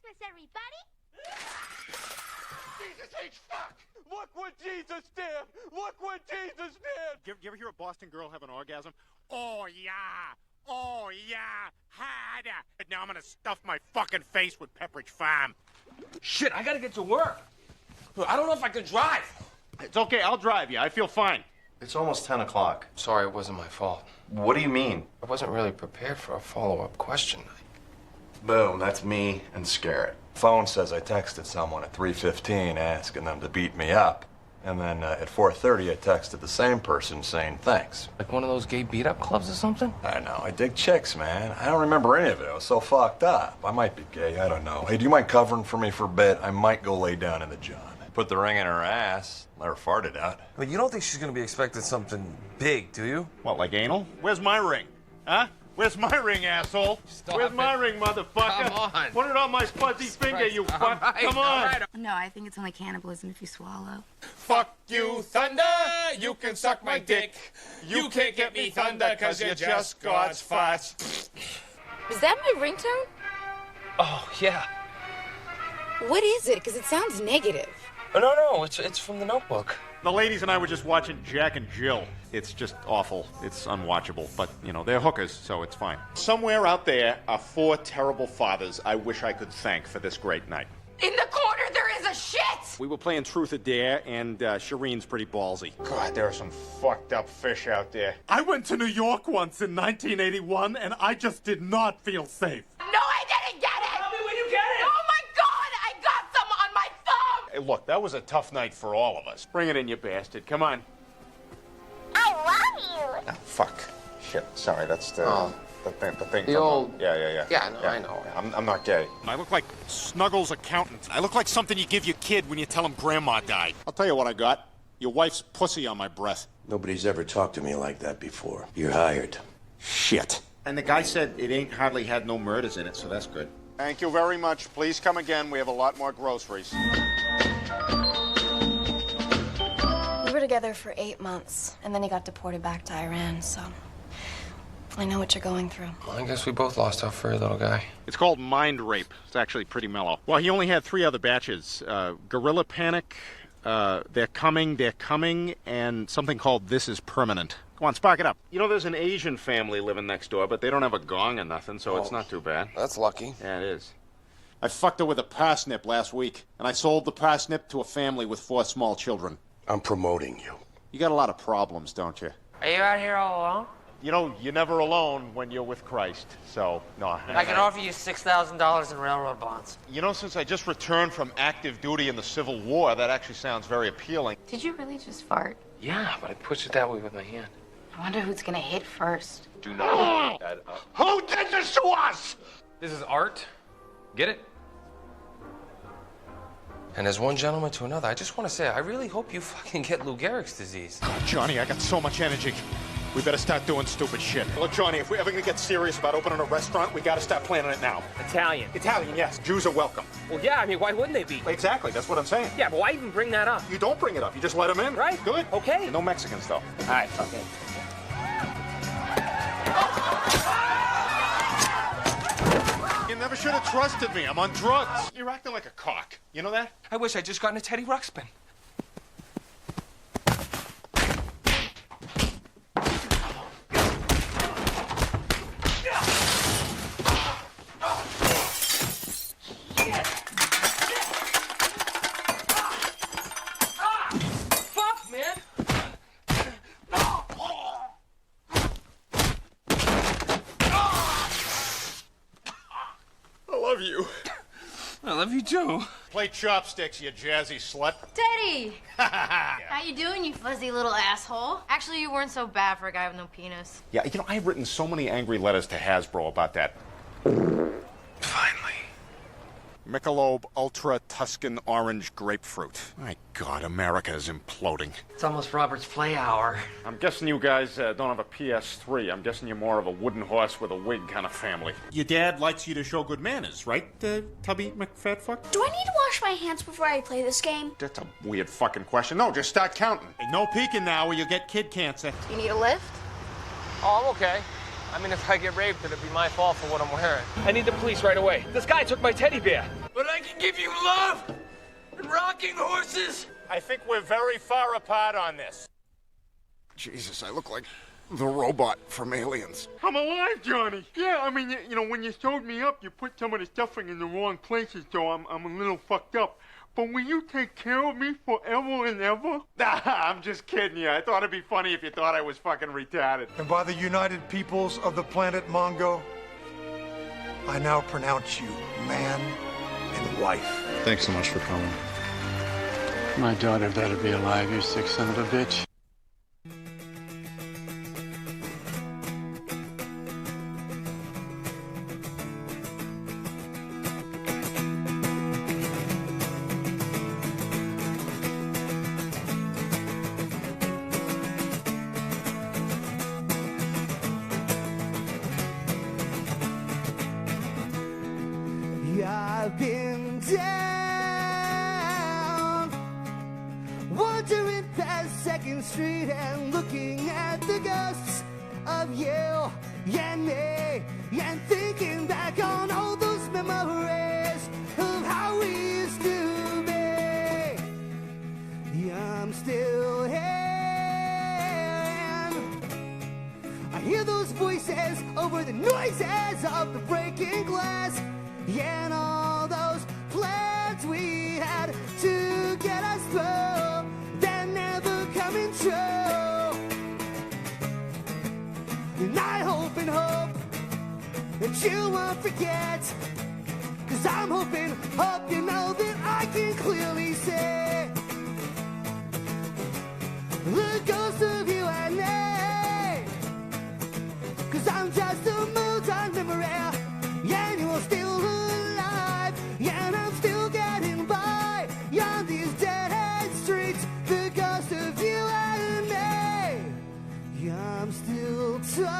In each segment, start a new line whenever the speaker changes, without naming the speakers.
Christmas, everybody!
Jesus H. Fuck! Look what Jesus did! Look what Jesus did!
You ever hear a Boston girl have an orgasm? Oh, yeah! Oh, yeah! Had it! Now I'm gonna stuff my fucking face with Pepperidge Farm.
Shit, I gotta get to work. I don't know if I can drive.
It's okay, I'll drive you. I feel fine.
It's almost 10 o'clock.
Sorry, it wasn't my fault.
What do you mean?
I wasn't really prepared for a follow-up question.
Boom, that's me and Scarrett. Phone says I texted someone at 3:15 asking them to beat me up. And then at 4:30 I texted the same person saying thanks.
Like one of those gay beat-up clubs or something?
I know, I dig chicks, man. I don't remember any of it. I was so fucked up. I might be gay, I don't know. Hey, do you mind covering for me for a bit? I might go lay down in the john. Put the ring in her ass, let her fart it out.
But you don't think she's gonna be expecting something big, do you?
What, like anal? Where's my ring? Huh? Where's my ring, asshole? Where's my ring, motherfucker?
Come on.
Put it on my fuzzy finger, you fuck.
Right,
Come on.
right.
No, I think it's only cannibalism if you swallow.
Fuck you, Thunder! You can suck my dick. You can't get me, Thunder, cause you're just God's farts.
Is that my ringtone?
Oh, yeah.
What is it? Because it sounds negative.
Oh, no, it's from the Notebook.
The ladies and I were just watching Jack and Jill. It's just awful. It's unwatchable. But, you know, they're hookers, so it's fine. Somewhere out there are 4 terrible fathers I wish I could thank for this great night.
In the corner, there is a shit!
We were playing Truth or Dare, and Shireen's pretty ballsy.
God, there are some fucked up fish out there.
I went to New York once in 1981, and I just did not feel safe.
No, I didn't get it!
Tell me when you get it!
Oh my god, I got some on my thumb!
Hey, look, that was a tough night for all of us. Bring it in, you bastard. Come on.
I love you!
Oh, fuck. Shit, sorry, that's the thing.
The old...
Yeah.
Yeah, I know.
I'm not gay.
I look like Snuggles' accountant. I look like something you give your kid when you tell him grandma died. I'll tell you what I got. Your wife's pussy on my breath.
Nobody's ever talked to me like that before. You're hired.
Shit. And the guy said it ain't hardly had no murders in it, so that's good. Thank you very much. Please come again. We have a lot more groceries.
We were together for 8 months, and then he got deported back to Iran, so I know what you're going through.
Well, I guess we both lost our furry little guy.
It's called mind rape. It's actually pretty mellow. Well, he only had 3 other batches. Gorilla Panic, They're Coming, and something called This Is Permanent. Come on, spark it up. You know, there's an Asian family living next door, but they don't have a gong or nothing, so it's not too bad.
That's lucky.
Yeah, it is. I fucked her with a parsnip last week, and I sold the parsnip to a family with 4 small children.
I'm promoting you.
You got a lot of problems, don't you?
Are you out here all alone?
You know, you're never alone when you're with Christ, so, no.
I can offer you $6,000 in railroad bonds.
You know, since I just returned from active duty in the Civil War, that actually sounds very appealing.
Did you really just fart?
Yeah, but I pushed it that way with my hand.
I wonder who's gonna hit first.
Do not add up.
Who did this to us?
This is art. Get it? And as one gentleman to another, I just want to say, I really hope you fucking get Lou Gehrig's disease.
Johnny, I got so much energy. We better start doing stupid shit. Look, Johnny, if we're ever gonna get serious about opening a restaurant, we gotta start planning it now.
Italian.
Italian, yes. Jews are welcome.
Well, yeah, I mean, why wouldn't they be?
Exactly, that's what I'm saying.
Yeah, but why even bring that up?
You don't bring it up, you just let them in.
Right.
Good.
Okay.
No Mexicans, though.
All right, okay.
You never should have trusted me. I'm on drugs. You're acting like a cock. You know that?
I wish I'd just gotten a Teddy Ruxpin.
Fuck, man!
I love you.
I love you too.
Play chopsticks, you jazzy slut.
Teddy! How you doing, you fuzzy little asshole? Actually, you weren't so bad for a guy with no penis.
Yeah, you know, I've written so many angry letters to Hasbro about that.
Finally.
Michelob Ultra Tuscan Orange Grapefruit. My God, America is imploding.
It's almost Robert's play hour.
I'm guessing you guys don't have a PS3. I'm guessing you're more of a wooden horse with a wig kind of family. Your dad likes you to show good manners, right, Tubby McFatfuck?
Do I need to wash my hands before I play this game?
That's a weird fucking question. No, just start counting. Hey, no peeking now or you'll get kid cancer.
You need a lift?
Oh, I'm okay. I mean, if I get raped, it'd be my fault for what I'm wearing. I need the police right away. This guy took my teddy bear.
But I can give you love and rocking horses.
I think we're very far apart on this.
Jesus, I look like the robot from Aliens. I'm alive, Johnny. Yeah, I mean, you know, when you sewed me up, you put some of the stuffing in the wrong places, so I'm a little fucked up. But will you take care of me forever and ever? Nah, I'm just kidding you. I thought it'd be funny if you thought I was fucking retarded.
And by the united peoples of the planet Mongo, I now pronounce you man and wife.
Thanks so much for coming.
My daughter better be alive, you sick son of a bitch.
I've been down, wandering past 2nd Street and looking at the ghosts of you and me, and thinking back on all those memories of how we used to be. Yeah, I'm still here, and I hear those voices over the noises of the breaking glass. Yeah, and all those plans we had to get us through, they're never coming true. And I hope that you won't forget, 'cause I'm hoping you know that I can clearly see the ghost of you and me. 'Cause I'm just a mood on memory, and you're still alive, yeah, and I'm still getting by on these dead-end streets. The ghost of you and me, yeah, I'm still talking.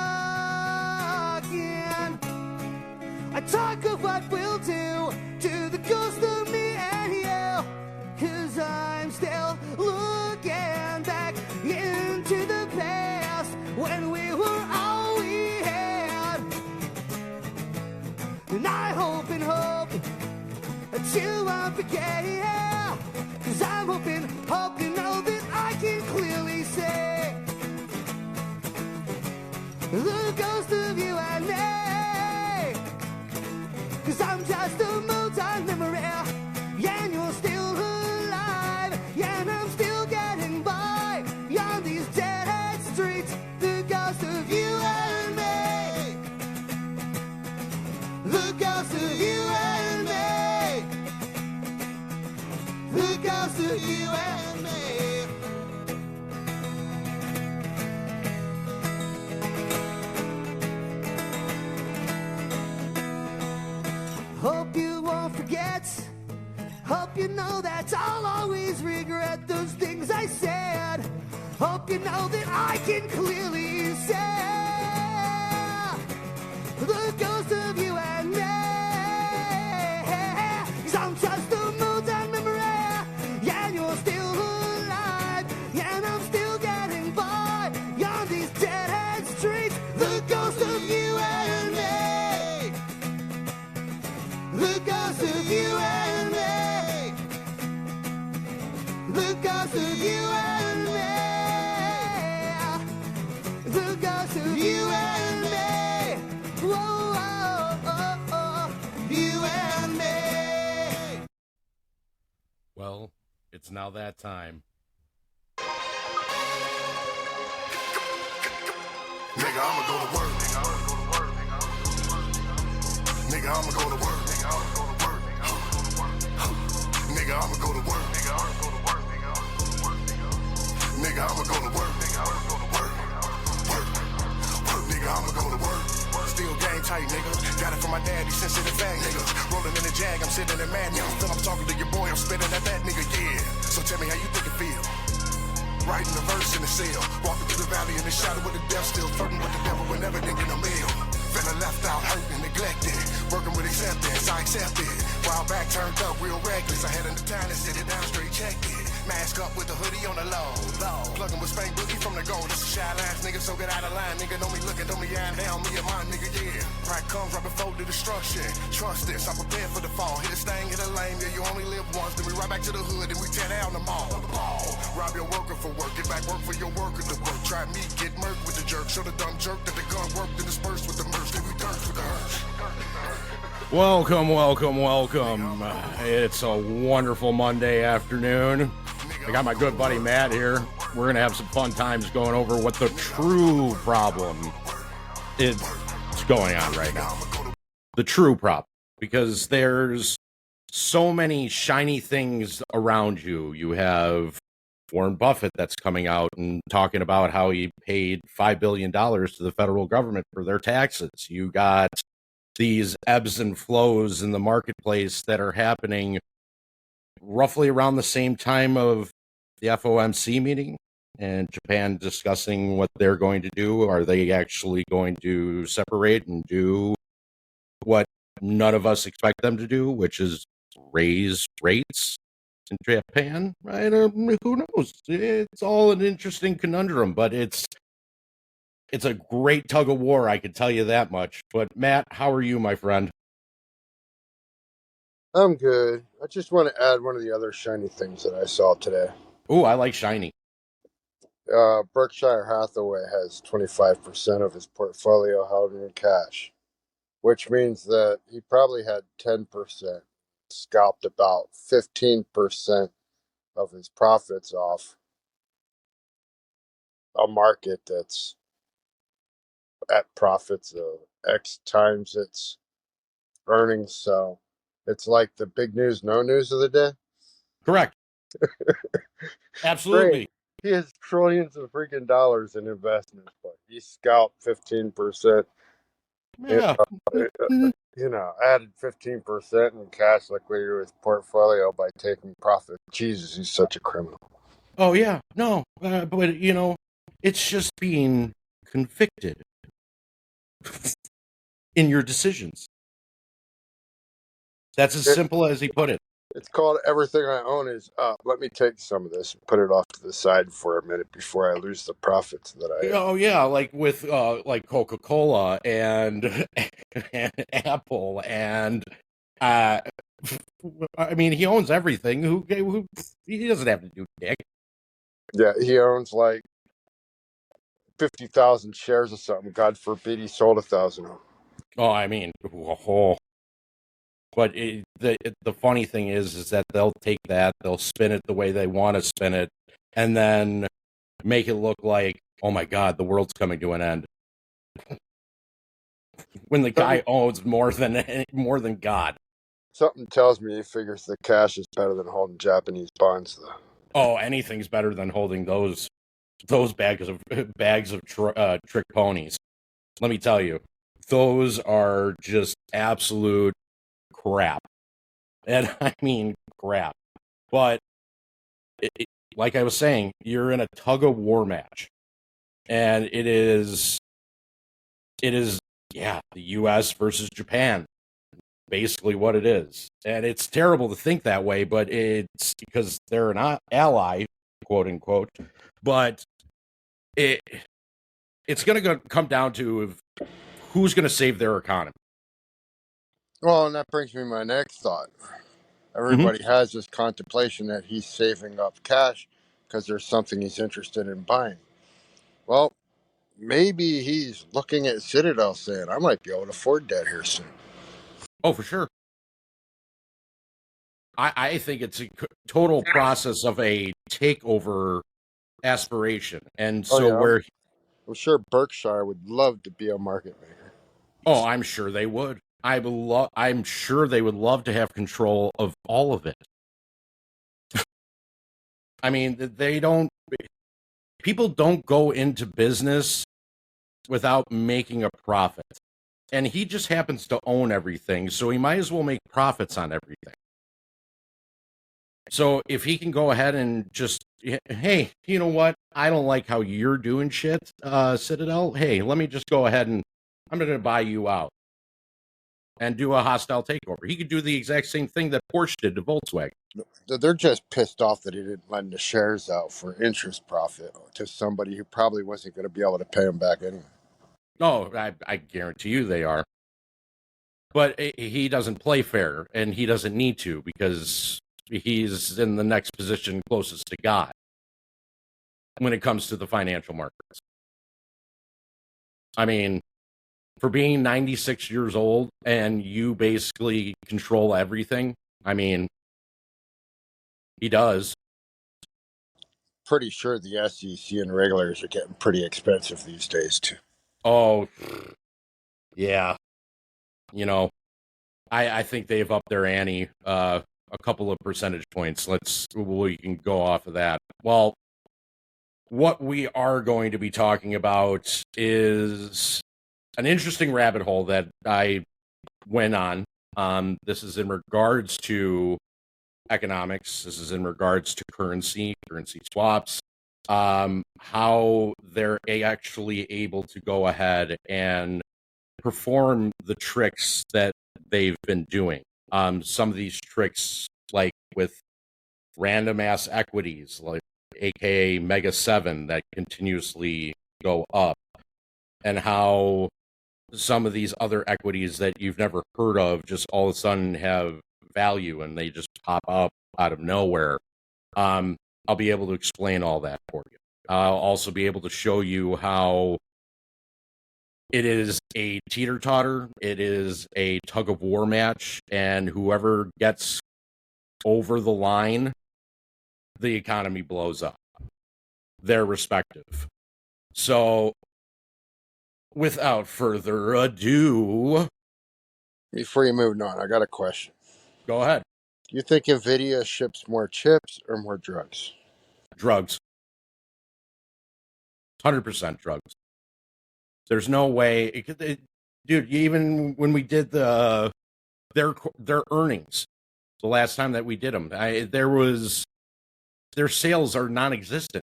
I talk of what we'll do to the ghost of me and you, 'cause I'm still looking back into the past when we were all we had. And I hope that you won't forget, yeah, 'cause I'm hoping you know that I can clearly see the ghost of you and me. 'Cause I'm just a mood-on memory, yeah, and you're still alive, yeah, and I'm still getting by on these dead-end streets. The ghost of you and me, the ghost of you and me, the ghost of you and me. Hope you won't forget. Hope you know that I'll always regret those things I said. Hope you know that I can clearly say the ghost of you and me. 'Cause I'm just a mood-on memory, yeah, and you're still alive, yeah, and I'm still getting by on these dead-end streets. The ghost of you and me, the ghost of you and me, the ghost of you and me, the ghost of you and me, whoa, oh, oh, oh, you and me.
Well, it's now that time.
Nigga, I'ma go to work. Nigga, I'ma go to work. Nigga, I'ma go to work. Nigga, I'ma go to work. Nigga, I'ma go to work. Still game tight, nigga. Got it from my daddy, sensitive bag, nigga. Rolling in the Jag, I'm sitting in mad, nigga. Feel I'm talking to your boy, I'm spitting at that nigga, yeah. So tell me how you think it feel. Writing the verse in the cell. Walking through the valley in the shadow with the death, still flirting with the devil whenever thinking a meal. Feeling left out, hurt and neglected. Working with acceptance, I accept it. While back turned up, real reckless. I had an time to sit it down, straight checked it. Mask up with the hoodie on the low. Plugging with Spank Boogie from the gold. This is shy lines, nigga, so get out of line. Nigga, don't be looking, don't be eyeing down me and mine, nigga, yeah. Pride comes right before the destruction. Trust this, I'm prepared for the fall. Hit a stain, hit a lane, yeah, you only live once. Then we right back to the hood, and we tear down the mall. Rob your worker for work, get back work for your worker to work. Try me, get murked with the jerk. Show the dumb jerk that the gun worked and dispersed with the merch. Then we dirt with the urge.
Welcome, welcome, welcome. It's a wonderful Monday afternoon. I got my good buddy Matt here. We're going to have some fun times going over what the true problem is going on right now. The true problem. Because there's so many shiny things around you. You have Warren Buffett that's coming out and talking about how he paid $5 billion to the federal government for their taxes. You got these ebbs and flows in the marketplace that are happening roughly around the same time of the FOMC meeting and Japan discussing what they're going to do. Are they actually going to separate and do what none of us expect them to do, which is raise rates in Japan? Right? Who knows? It's all an interesting conundrum, but it's a great tug of war, I can tell you that much. But Matt, how are you, my friend?
I'm good. I just want to add one of the other shiny things that I saw today.
Oh, I like shiny.
Berkshire Hathaway has 25% of his portfolio held in cash, which means that he probably had 10%, scalped about 15% of his profits off a market that's at profits of X times its earnings. So it's like the big news, no news of the day.
Correct. Absolutely.
Great. He has trillions of freaking dollars in investments, but he scalped 15%.
Yeah.
Added 15% in cash liquidity to his portfolio by taking profit. Jesus, he's such a criminal.
Oh, yeah. No, but, it's just being convicted in your decisions. That's as simple as he put it.
It's called everything I own is up. Let me take some of this and put it off to the side for a minute before I lose the profits that I have.
Oh, yeah, like with like Coca-Cola and Apple and I mean, he owns everything. Who he doesn't have to do dick.
Yeah, he owns like 50,000 shares of something. God forbid he sold 1,000 of them.
Oh, I mean, but the funny thing is that they'll take that, they'll spin it the way they want to spin it, and then make it look like, oh my God, the world's coming to an end. When the guy owns more than God.
Something tells me he figures the cash is better than holding Japanese bonds, though.
Oh, anything's better than holding those bags of trick ponies. Let me tell you, those are just absolute crap. And I mean crap. But like I was saying, you're in a tug of war match. And it is the US versus Japan. Basically what it is. And it's terrible to think that way, but it's because they're an ally, quote unquote. But it's going to come down to who's going to save their economy.
Well, and that brings me to my next thought. Everybody has this contemplation that he's saving up cash because there's something he's interested in buying. Well, maybe he's looking at Citadel saying, I might be able to afford that here soon.
Oh, for sure. I think it's a total process of a takeover aspiration. And so
I'm sure Berkshire would love to be a market maker.
Oh, I'm sure they would. I'm sure they would love to have control of all of it. I mean, people don't go into business without making a profit. And he just happens to own everything, so he might as well make profits on everything. So if he can go ahead and just, hey, you know what? I don't like how you're doing shit, Citadel. Hey, let me just go ahead and I'm going to buy you out and do a hostile takeover. He could do the exact same thing that Porsche did to Volkswagen.
They're just pissed off that he didn't lend the shares out for interest profit to somebody who probably wasn't going to be able to pay him back anyway.
No, I guarantee you they are. But he doesn't play fair, and he doesn't need to because he's in the next position closest to God when it comes to the financial markets. I mean, for being 96 years old and you basically control everything, I mean, he does.
Pretty sure the SEC and regulators are getting pretty expensive these days, too.
Oh, yeah. You know, I think they've upped their ante a couple of percentage points. We can go off of that. Well, what we are going to be talking about is an interesting rabbit hole that I went on. This is in regards to economics. This is in regards to currency swaps, how they're actually able to go ahead and perform the tricks that they've been doing. Some of these tricks, like with random ass equities, like aka Mega 7, that continuously go up, and how some of these other equities that you've never heard of just all of a sudden have value and they just pop up out of nowhere. I'll be able to explain all that for you. I'll also be able to show you how it is a teeter-totter, it is a tug-of-war match, and whoever gets over the line, the economy blows up. They're respective. So, without further ado...
Before you move on, I got a question.
Go ahead.
You think NVIDIA ships more chips or more drugs?
Drugs. 100% drugs. There's no way... dude, even when we did their earnings, the last time that we did them, their sales are non-existent.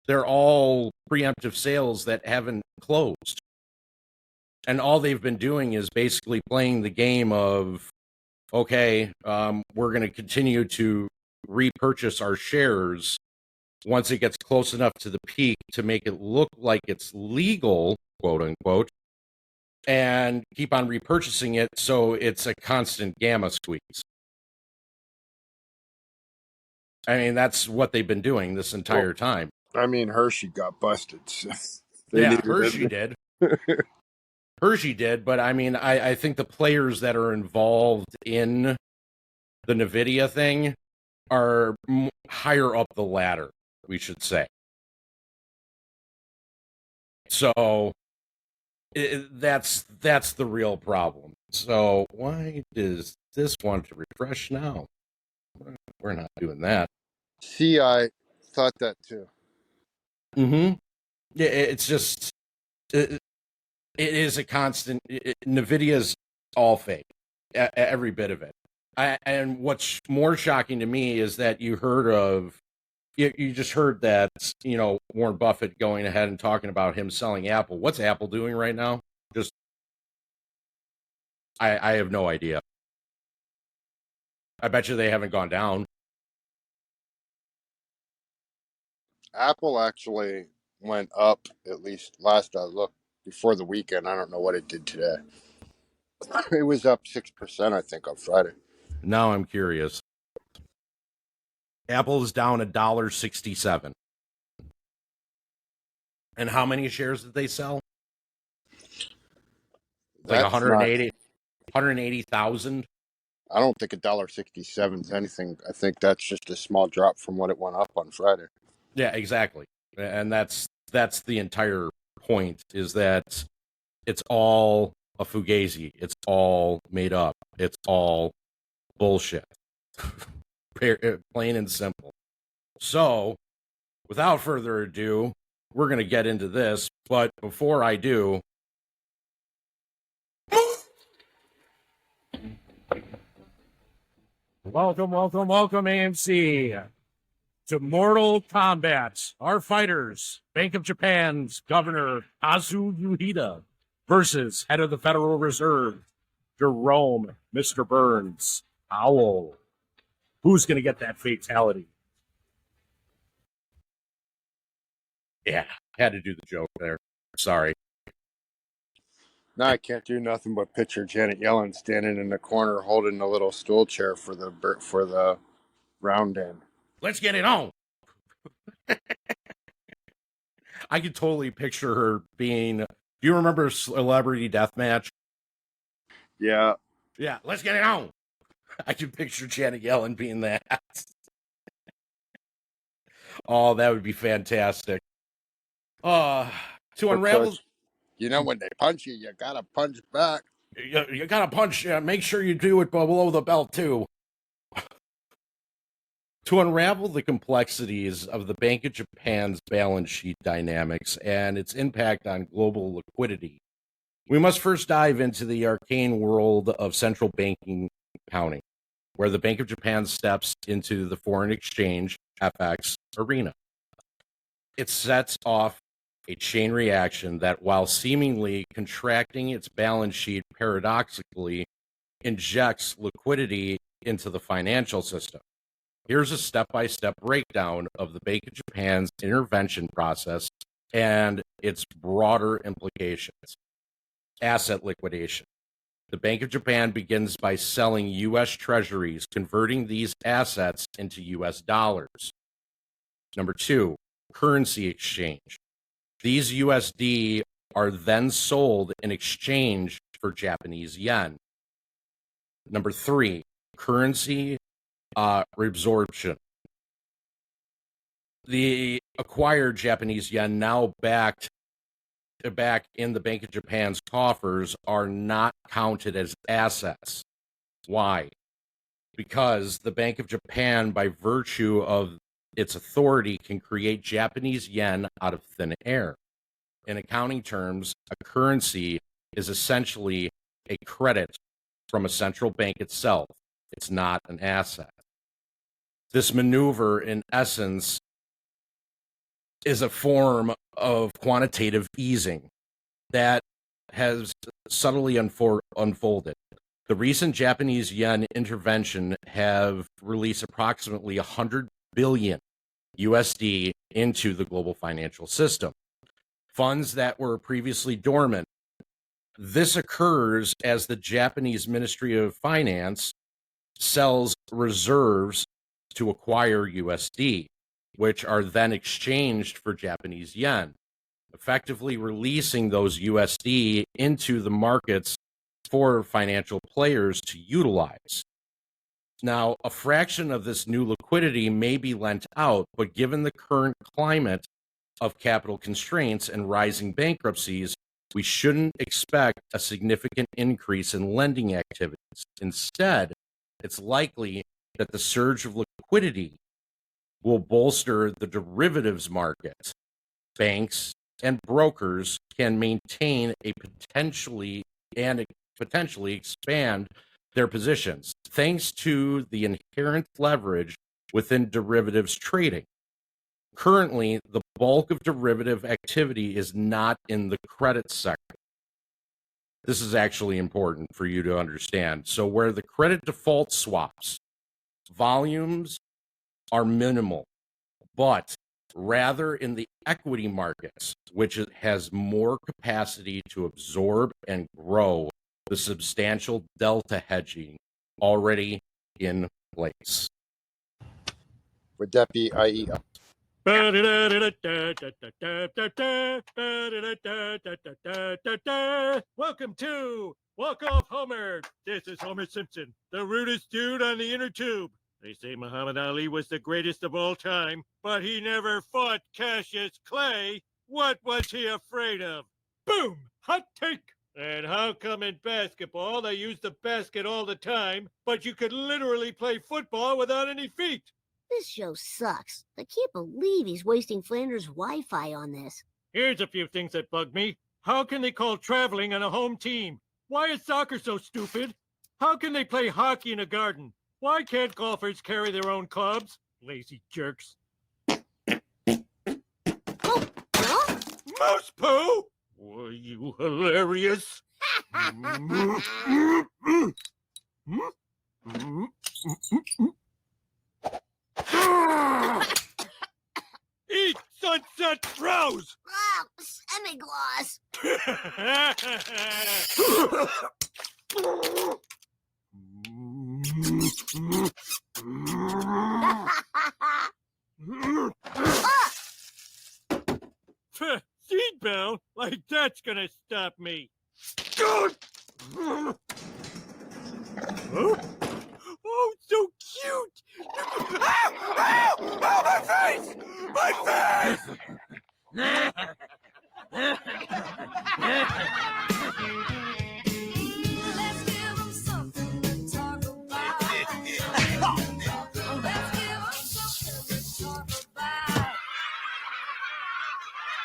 They're all preemptive sales that haven't closed. And all they've been doing is basically playing the game of, okay, we're going to continue to repurchase our shares once it gets close enough to the peak to make it look like it's legal, quote unquote, and keep on repurchasing it so it's a constant gamma squeeze. I mean, that's what they've been doing this entire time.
I mean, Hershey got busted. So
Hershey did. Hershey did, but I mean, I think the players that are involved in the NVIDIA thing are higher up the ladder, we should say. So that's the real problem. So why does this want to refresh now? We're not doing that.
See, I thought that too.
Mm-hmm. Yeah, it's just... It is a constant... NVIDIA's all fake. Every bit of it. And what's more shocking to me is that you just heard that, Warren Buffett going ahead and talking about him selling Apple. What's Apple doing right now? I have no idea. I bet you they haven't gone down.
Apple actually went up, at least last I looked, before the weekend. I don't know what it did today. It was up 6%, I think, on Friday.
Now I'm curious. Apple is down $1.67. And how many shares did they sell? Like 180,000?
I don't think $1.67 is anything. I think that's just a small drop from what it went up on Friday.
Yeah, exactly. And that's the entire point, is that it's all a fugazi. It's all made up. It's all bullshit. Plain and simple. So, without further ado, we're going to get into this. But before I do...
Welcome, AMC, to Mortal Kombat. Our fighters, Bank of Japan's Governor Kazuo Ueda versus Head of the Federal Reserve, Jerome, Mr. Burns, Powell. who's going to get that fatality. Yeah, had to do the joke there. Sorry.
Now I can't do nothing but picture Janet Yellen standing in the corner holding a little stool chair for the round in.
Let's get it on. I could totally picture her being. Do you remember Celebrity Deathmatch?
Yeah.
Yeah, let's get it on. I can picture Janet Yellen being that. Oh, that would be fantastic. To unravel.
Course, you know, when they punch you, you gotta punch back.
You gotta punch. Make sure you do it below the belt, too. To unravel the complexities of the Bank of Japan's balance sheet dynamics and its impact on global liquidity, we must first dive into the arcane world of central banking accounting, where the Bank of Japan steps into the foreign exchange FX arena. It sets off a chain reaction that, while seemingly contracting its balance sheet, paradoxically injects liquidity into the financial system. Here's a step-by-step breakdown of the Bank of Japan's intervention process and its broader implications. Asset liquidation. The Bank of Japan begins by selling U.S. treasuries, converting these assets into U.S. dollars. Number 2, currency exchange. These USD are then sold in exchange for Japanese yen. Number 3, currency reabsorption. The acquired Japanese yen, now back in the Bank of Japan's coffers, are not counted as assets. Why? Because the Bank of Japan, by virtue of its authority, can create Japanese yen out of thin air. In accounting terms, a currency is essentially a credit from a central bank itself. It's not an asset. This maneuver, in essence, is a form of quantitative easing that has subtly unfolded. The recent Japanese yen intervention have released approximately 100 billion USD into the global financial system. Funds that were previously dormant. This occurs as the Japanese Ministry of Finance sells reserves to acquire USD, which are then exchanged for Japanese yen, effectively releasing those USD into the markets for financial players to utilize. Now, a fraction of this new liquidity may be lent out, but given the current climate of capital constraints and rising bankruptcies, we shouldn't expect a significant increase in lending activities. Instead, it's likely that the surge of liquidity will bolster the derivatives market. Banks and brokers can maintain a potentially expand their positions thanks to the inherent leverage within derivatives trading. Currently, the bulk of derivative activity is not in the credit sector. This is actually important for you to understand. So where the credit default swaps, volumes are minimal, but rather in the equity markets, which has more capacity to absorb and grow the substantial delta hedging already in place.
Would that be IE?
Welcome to Walk Off Homer. This is Homer Simpson, the rudest dude on the inner tube. They say Muhammad Ali was the greatest of all time, but he never fought Cassius Clay. What was he afraid of? Boom! Hot take! And how come in basketball they use the basket all the time, but you could literally play football without any feet?
This show sucks. I can't believe he's wasting Flanders' Wi-Fi on this.
Here's a few things that bug me. How can they call traveling on a home team? Why is soccer so stupid? How can they play hockey in a garden? Why can't golfers carry their own clubs? Lazy jerks. Mouse poo? Were you hilarious? Seatbelt? Like that's gonna stop me. Huh? Oh, so cute! Ow! Ow! Ow, my face! My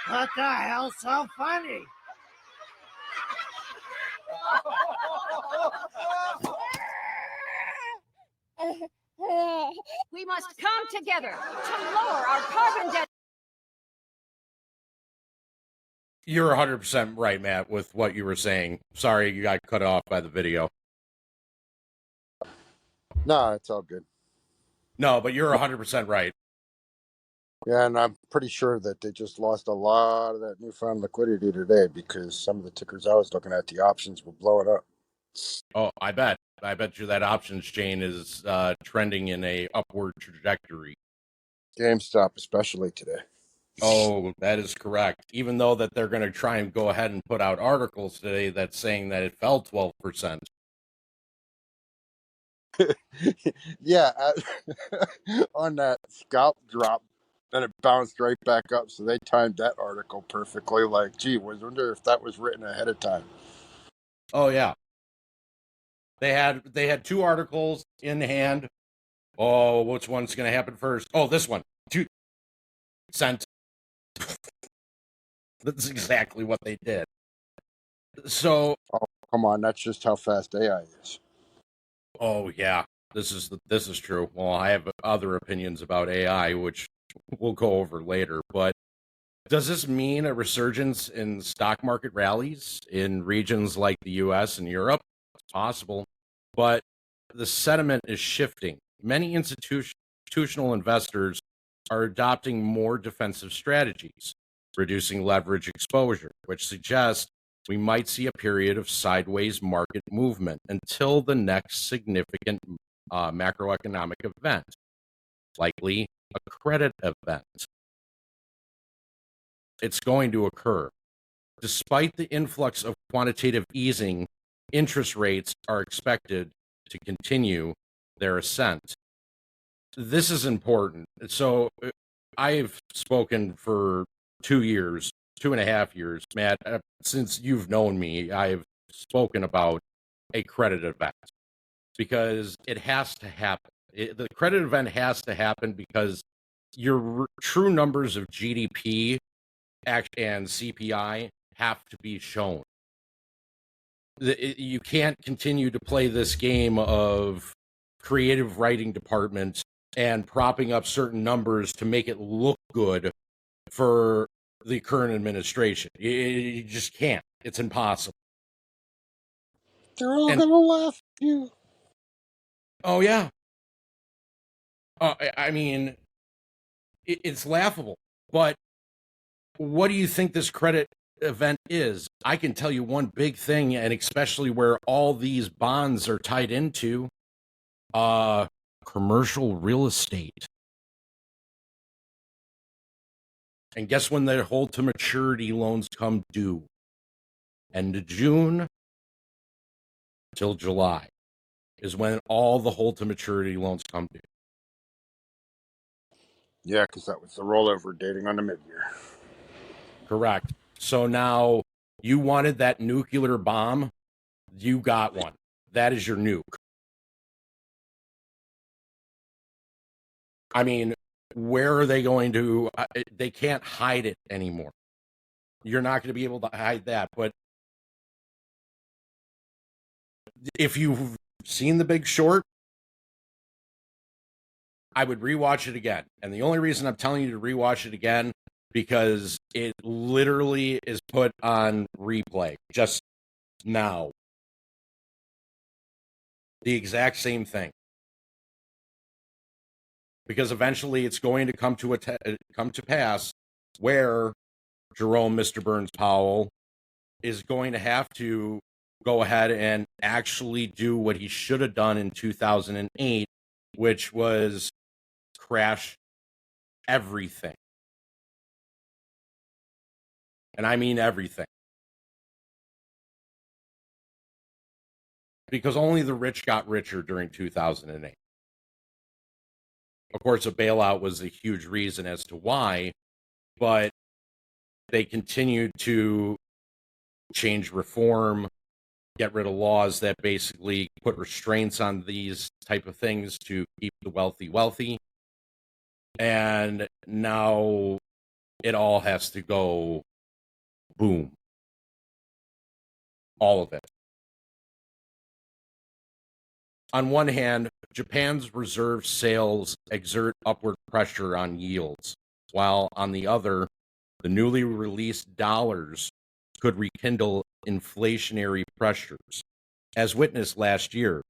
What the hell's so funny?
We must come together to lower our carbon debt.
You're 100% right, Matt, with what you were saying. Sorry you got cut off by the video.
No, it's all good.
No, but you're 100% right.
Yeah, and I'm pretty sure that they just lost a lot of that newfound liquidity today because some of the tickers I was looking at, the options were blowing up.
Oh, I bet you that options chain is trending in a upward trajectory.
GameStop especially today.
Oh, that is correct. Even though that they're going to try and go ahead and put out articles today that's saying that it fell 12%.
Yeah, on that scalp drop, then it bounced right back up. So they timed that article perfectly. Like, gee, I wonder if that was written ahead of time.
Oh yeah. They had two articles in hand. Oh, which one's going to happen first? Oh, this one. 2%. That's exactly what they did. So,
oh, come on, that's just how fast AI is.
Oh yeah, this is true. Well, I have other opinions about AI, which we'll go over later. But does this mean a resurgence in stock market rallies in regions like the U.S. and Europe? It's possible, but the sentiment is shifting. Many institutional investors are adopting more defensive strategies, reducing leverage exposure, which suggests we might see a period of sideways market movement until the next significant macroeconomic event, likely a credit event. It's going to occur. Despite the influx of quantitative easing, interest rates are expected to continue their ascent. This is important. So I've spoken for 2.5 years, Matt, since you've known me, I've spoken about a credit event because it has to happen. The credit event has to happen because your true numbers of GDP and CPI have to be shown. You can't continue to play this game of creative writing department and propping up certain numbers to make it look good for the current administration. You just can't. It's impossible.
They're all going to laugh at you.
Oh, yeah. I mean, it's laughable. But what do you think this credit event is? I can tell you one big thing, and especially where all these bonds are tied into commercial real estate. And guess when the hold to maturity loans come due? End of June till July is when all the hold to maturity loans come due.
Yeah, because that was the rollover dating on the mid-year.
Correct. So now you wanted that nuclear bomb. You got one. That is your nuke. I mean, where are they going to? They can't hide it anymore. You're not going to be able to hide that. But if you've seen The Big Short, I would rewatch it again. And the only reason I'm telling you to rewatch it again, because it literally is put on replay just now. The exact same thing. Because eventually it's going to come to pass where Jerome, Mr. Burns Powell, is going to have to go ahead and actually do what he should have done in 2008, which was crash everything. And I mean everything. Because only the rich got richer during 2008. Of course, a bailout was a huge reason as to why, but they continued to change reform, get rid of laws that basically put restraints on these type of things to keep the wealthy wealthy. And now it all has to go boom. All of it. On one hand, Japan's reserve sales exert upward pressure on yields, while on the other, the newly released dollars could rekindle inflationary pressures. As witnessed last year,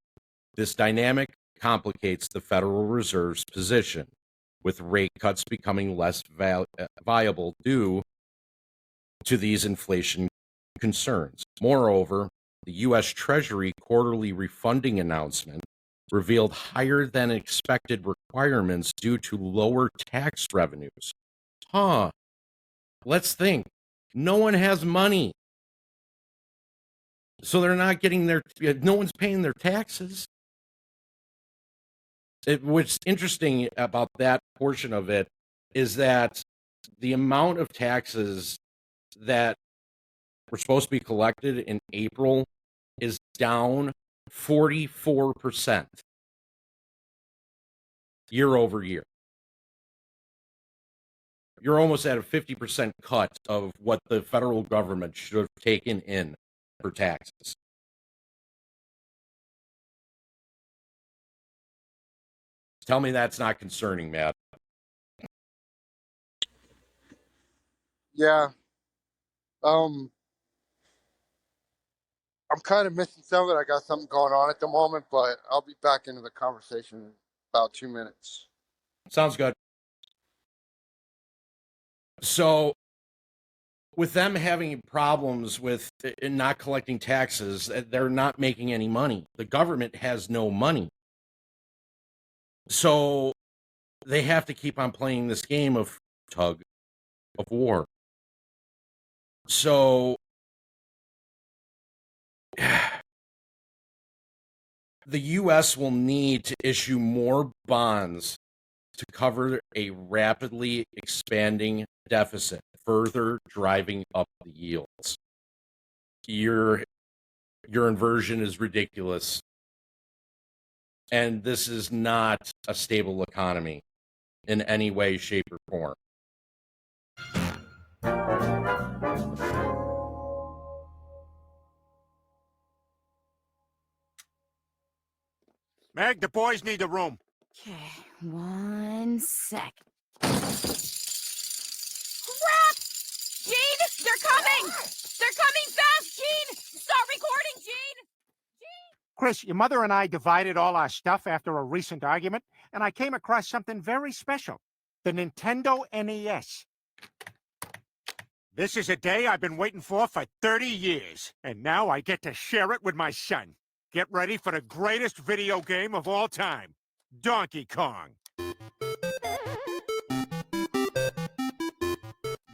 this dynamic complicates the Federal Reserve's position, with rate cuts becoming less viable due to these inflation concerns. Moreover, the U.S. Treasury quarterly refunding announcement revealed higher than expected requirements due to lower tax revenues. Let's think. No one has money. So they're not getting no one's paying their taxes. What's interesting about that portion of it is that the amount of taxes that were supposed to be collected in April is down 44% year over year. You're almost at a 50% cut of what the federal government should have taken in for taxes. Tell me that's not concerning, Matt.
Yeah. I'm kind of missing some of it. I got something going on at the moment, but I'll be back into the conversation in about 2 minutes.
Sounds good. So, with them having problems with not collecting taxes, they're not making any money. The government has no money. So, they have to keep on playing this game of tug of war. So, the U.S. will need to issue more bonds to cover a rapidly expanding deficit, further driving up the yields. Your inversion is ridiculous. And this is not a stable economy in any way, shape, or form.
Meg, the boys need the room.
Okay, 1 sec.
Crap! Gene, they're coming! They're coming fast, Gene! Start recording, Gene!
Chris, your mother and I divided all our stuff after a recent argument, and I came across something very special. The Nintendo NES. This is a day I've been waiting for 30 years, and now I get to share it with my son. Get ready for the greatest video game of all time, Donkey Kong.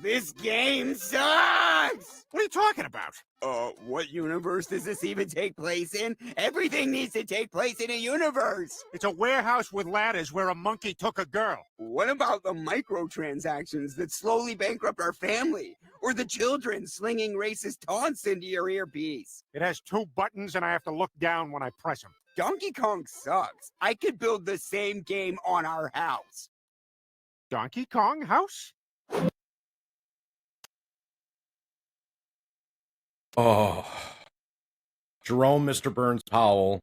This game sucks!
What are you talking about?
What universe does this even take place in? Everything needs to take place in a universe!
It's a warehouse with ladders where a monkey took a girl.
What about the microtransactions that slowly bankrupt our family? Or the children slinging racist taunts into your earpiece?
It has 2 buttons and I have to look down when I press them.
Donkey Kong sucks. I could build the same game on our house.
Donkey Kong house?
Oh, Jerome Mr. Burns Powell,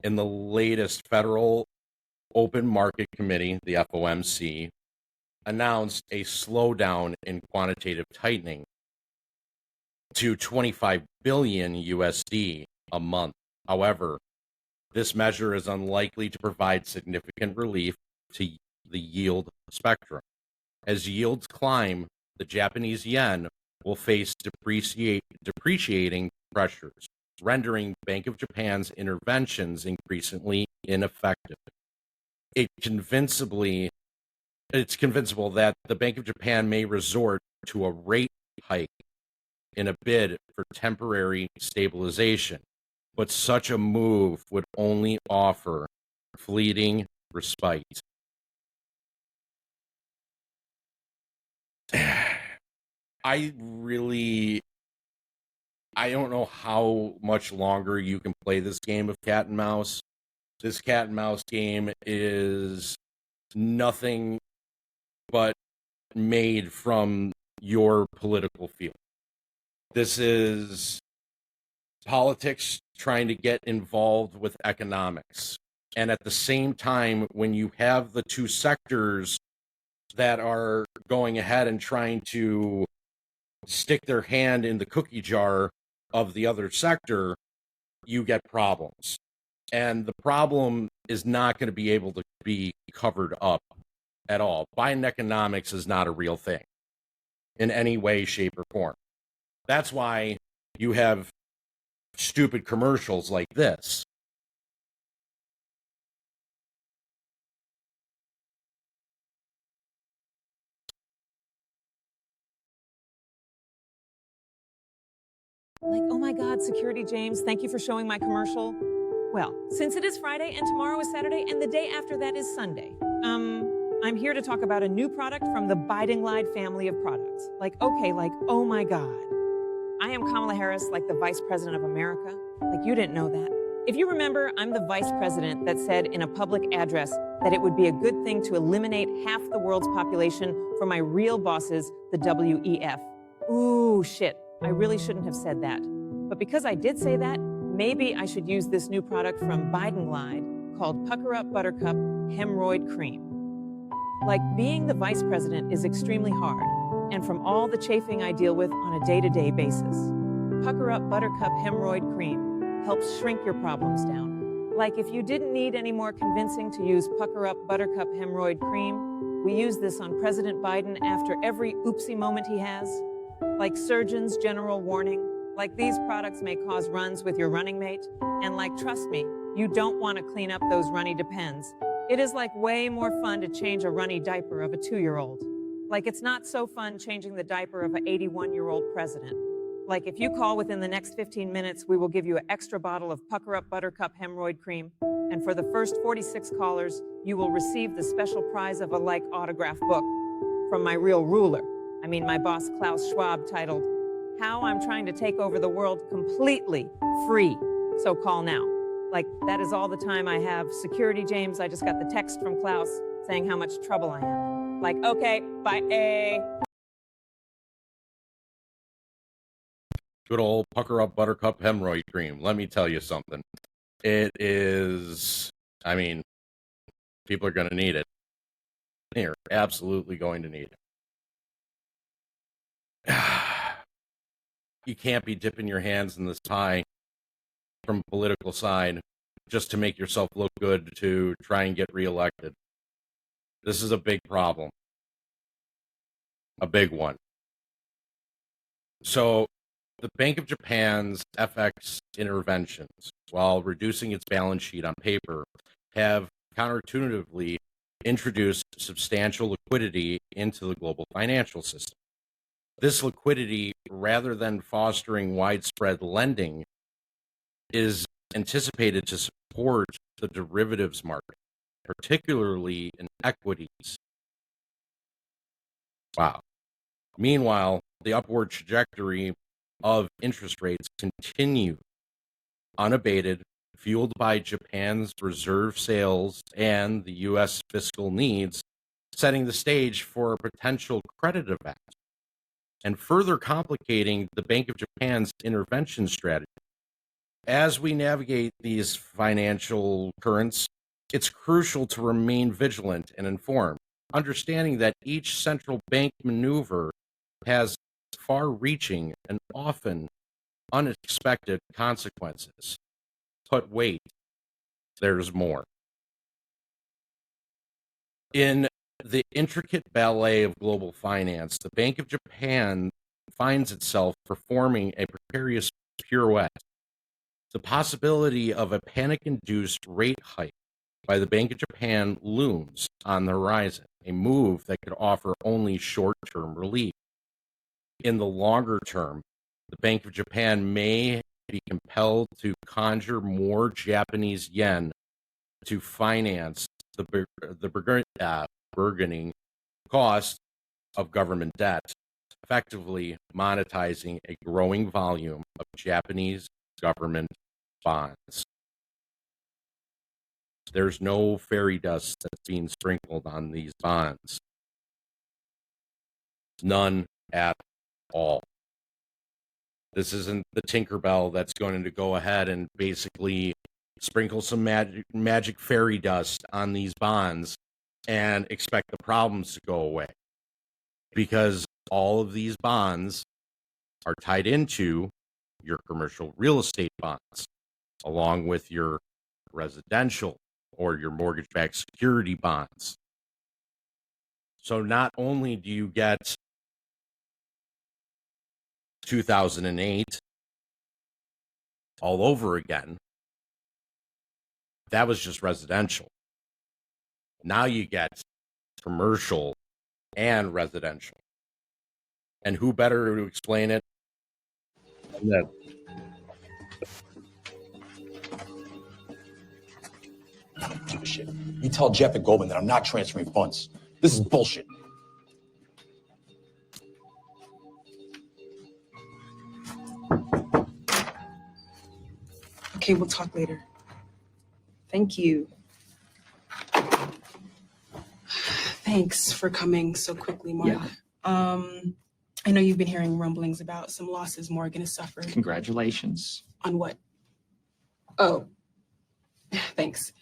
in the latest Federal Open Market Committee, the FOMC, announced a slowdown in quantitative tightening to 25 billion USD a month. However, this measure is unlikely to provide significant relief to the yield spectrum. As yields climb, the Japanese yen will face depreciating pressures, rendering Bank of Japan's interventions increasingly ineffective. It's convincible that the Bank of Japan may resort to a rate hike in a bid for temporary stabilization, but such a move would only offer fleeting respite. I don't know how much longer you can play this game of cat and mouse. This cat and mouse game is nothing but made from your political field. This is politics trying to get involved with economics. And at the same time, when you have the two sectors that are going ahead and trying to stick their hand in the cookie jar of the other sector, you get problems. And the problem is not going to be able to be covered up at all. Biden economics is not a real thing in any way, shape, or form. That's why you have stupid commercials like this.
Like, oh my God, Security James, thank you for showing my commercial. Well, since it is Friday and tomorrow is Saturday and the day after that is Sunday, I'm here to talk about a new product from the Biden Glide family of products. Like, okay, like, oh my God. I am Kamala Harris, like the Vice President of America. Like, you didn't know that. If you remember, I'm the Vice President that said in a public address that it would be a good thing to eliminate half the world's population for my real bosses, the WEF. Ooh, shit. I really shouldn't have said that. But because I did say that, maybe I should use this new product from Biden Glide called Pucker Up Buttercup Hemorrhoid Cream. Like, being the vice president is extremely hard, and from all the chafing I deal with on a day-to-day basis, Pucker Up Buttercup Hemorrhoid Cream helps shrink your problems down. Like, if you didn't need any more convincing to use Pucker Up Buttercup Hemorrhoid Cream, we use this on President Biden after every oopsie moment he has. Like surgeon's general warning, like these products may cause runs with your running mate, and like, trust me, you don't want to clean up those runny depends. It is like way more fun to change a runny diaper of a 2-year-old. Like, it's not so fun changing the diaper of an 81-year-old president. Like, if you call within the next 15 minutes, we will give you an extra bottle of Pucker Up Buttercup Hemorrhoid Cream, and for the first 46 callers, you will receive the special prize of a like autograph book from my real ruler. I mean, my boss, Klaus Schwab, titled, How I'm Trying to Take Over the World Completely Free. So call now. Like, that is all the time I have. Security, James, I just got the text from Klaus saying how much trouble I am in. Like, okay, bye.
Good old Pucker Up Buttercup Hemorrhoid Cream. Let me tell you something. It is, I mean, people are going to need it. They're absolutely going to need it. You can't be dipping your hands in this pie from a political side just to make yourself look good to try and get reelected. This is a big problem. A big one. So, the Bank of Japan's FX interventions, while reducing its balance sheet on paper, have counterintuitively introduced substantial liquidity into the global financial system. This liquidity, rather than fostering widespread lending, is anticipated to support the derivatives market, particularly in equities. Wow. Meanwhile, the upward trajectory of interest rates continue unabated, fueled by Japan's reserve sales and the U.S. fiscal needs, setting the stage for a potential credit event and further complicating the Bank of Japan's intervention strategy. As we navigate these financial currents, it's crucial to remain vigilant and informed, understanding that each central bank maneuver has far-reaching and often unexpected consequences. But wait, there's more. In the intricate ballet of global finance, the Bank of Japan finds itself performing a precarious pirouette. The possibility of a panic-induced rate hike by the Bank of Japan looms on the horizon, a move that could offer only short-term relief. In the longer term, the Bank of Japan may be compelled to conjure more Japanese yen to finance the burgeoning cost of government debt, effectively monetizing a growing volume of Japanese government bonds. There's no fairy dust that's being sprinkled on these bonds. None at all. This isn't the Tinkerbell that's going to go ahead and basically sprinkle some magic fairy dust on these bonds and expect the problems to go away. Because all of these bonds are tied into your commercial real estate bonds, along with your residential or your mortgage-backed security bonds. So not only do you get 2008 all over again, that was just residential. Now you get commercial and residential. And who better to explain it than that?
I don't give a shit. You tell Jeff and Goldman that I'm not transferring funds. This is bullshit.
Okay, we'll talk later. Thank you. Thanks for coming so quickly, Mark.
Yeah.
I know you've been hearing rumblings about some losses Morgan has suffered.
Congratulations.
On what? Oh, thanks.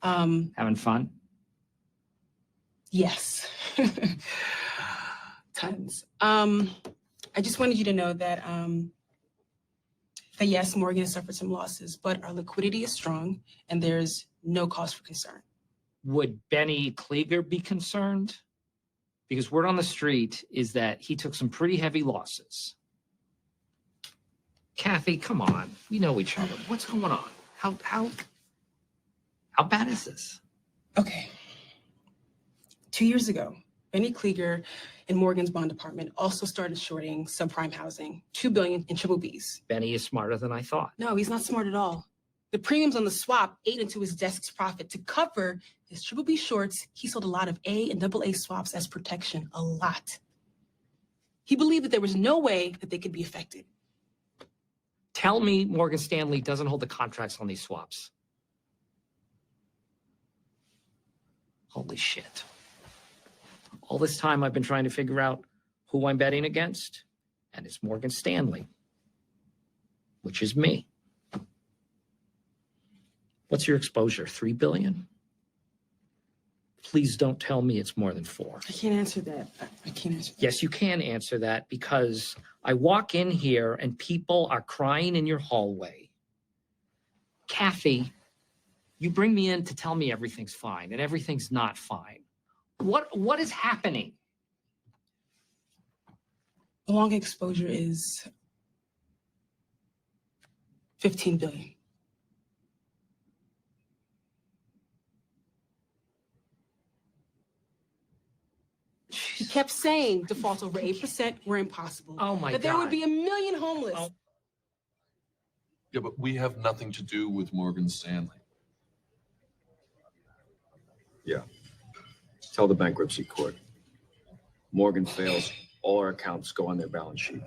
Having fun?
Yes. Tons. I just wanted you to know that yes, Morgan has suffered some losses, but our liquidity is strong and there's no cause for concern.
Would Benny Klieger be concerned? Because word on the street is that he took some pretty heavy losses. Kathy, come on. We know each other. What's going on? How bad is this?
Okay. 2 years ago, Benny Klieger in Morgan's bond department also started shorting subprime housing, $2 billion in triple Bs.
Benny is smarter than I thought.
No, he's not smart at all. The premiums on the swap ate into his desk's profit. To cover his triple B shorts, he sold a lot of A and AA swaps as protection, a lot. He believed that there was no way that they could be affected.
Tell me Morgan Stanley doesn't hold the contracts on these swaps. Holy shit. All this time I've been trying to figure out who I'm betting against, and it's Morgan Stanley, which is me. What's your exposure? 3 billion? Please don't tell me it's more than 4.
I can't answer that. I can't answer that.
Yes, you can answer that because I walk in here and people are crying in your hallway. Kathy, you bring me in to tell me everything's fine and everything's not fine. What is happening?
The long exposure is 15 billion. He kept saying defaults over 8% were impossible.
Oh my God.
That there would be 1 million homeless.
Oh.
Yeah, but we have nothing to do with Morgan Stanley.
Yeah. Tell the bankruptcy court. Morgan fails, all our accounts go on their balance sheet.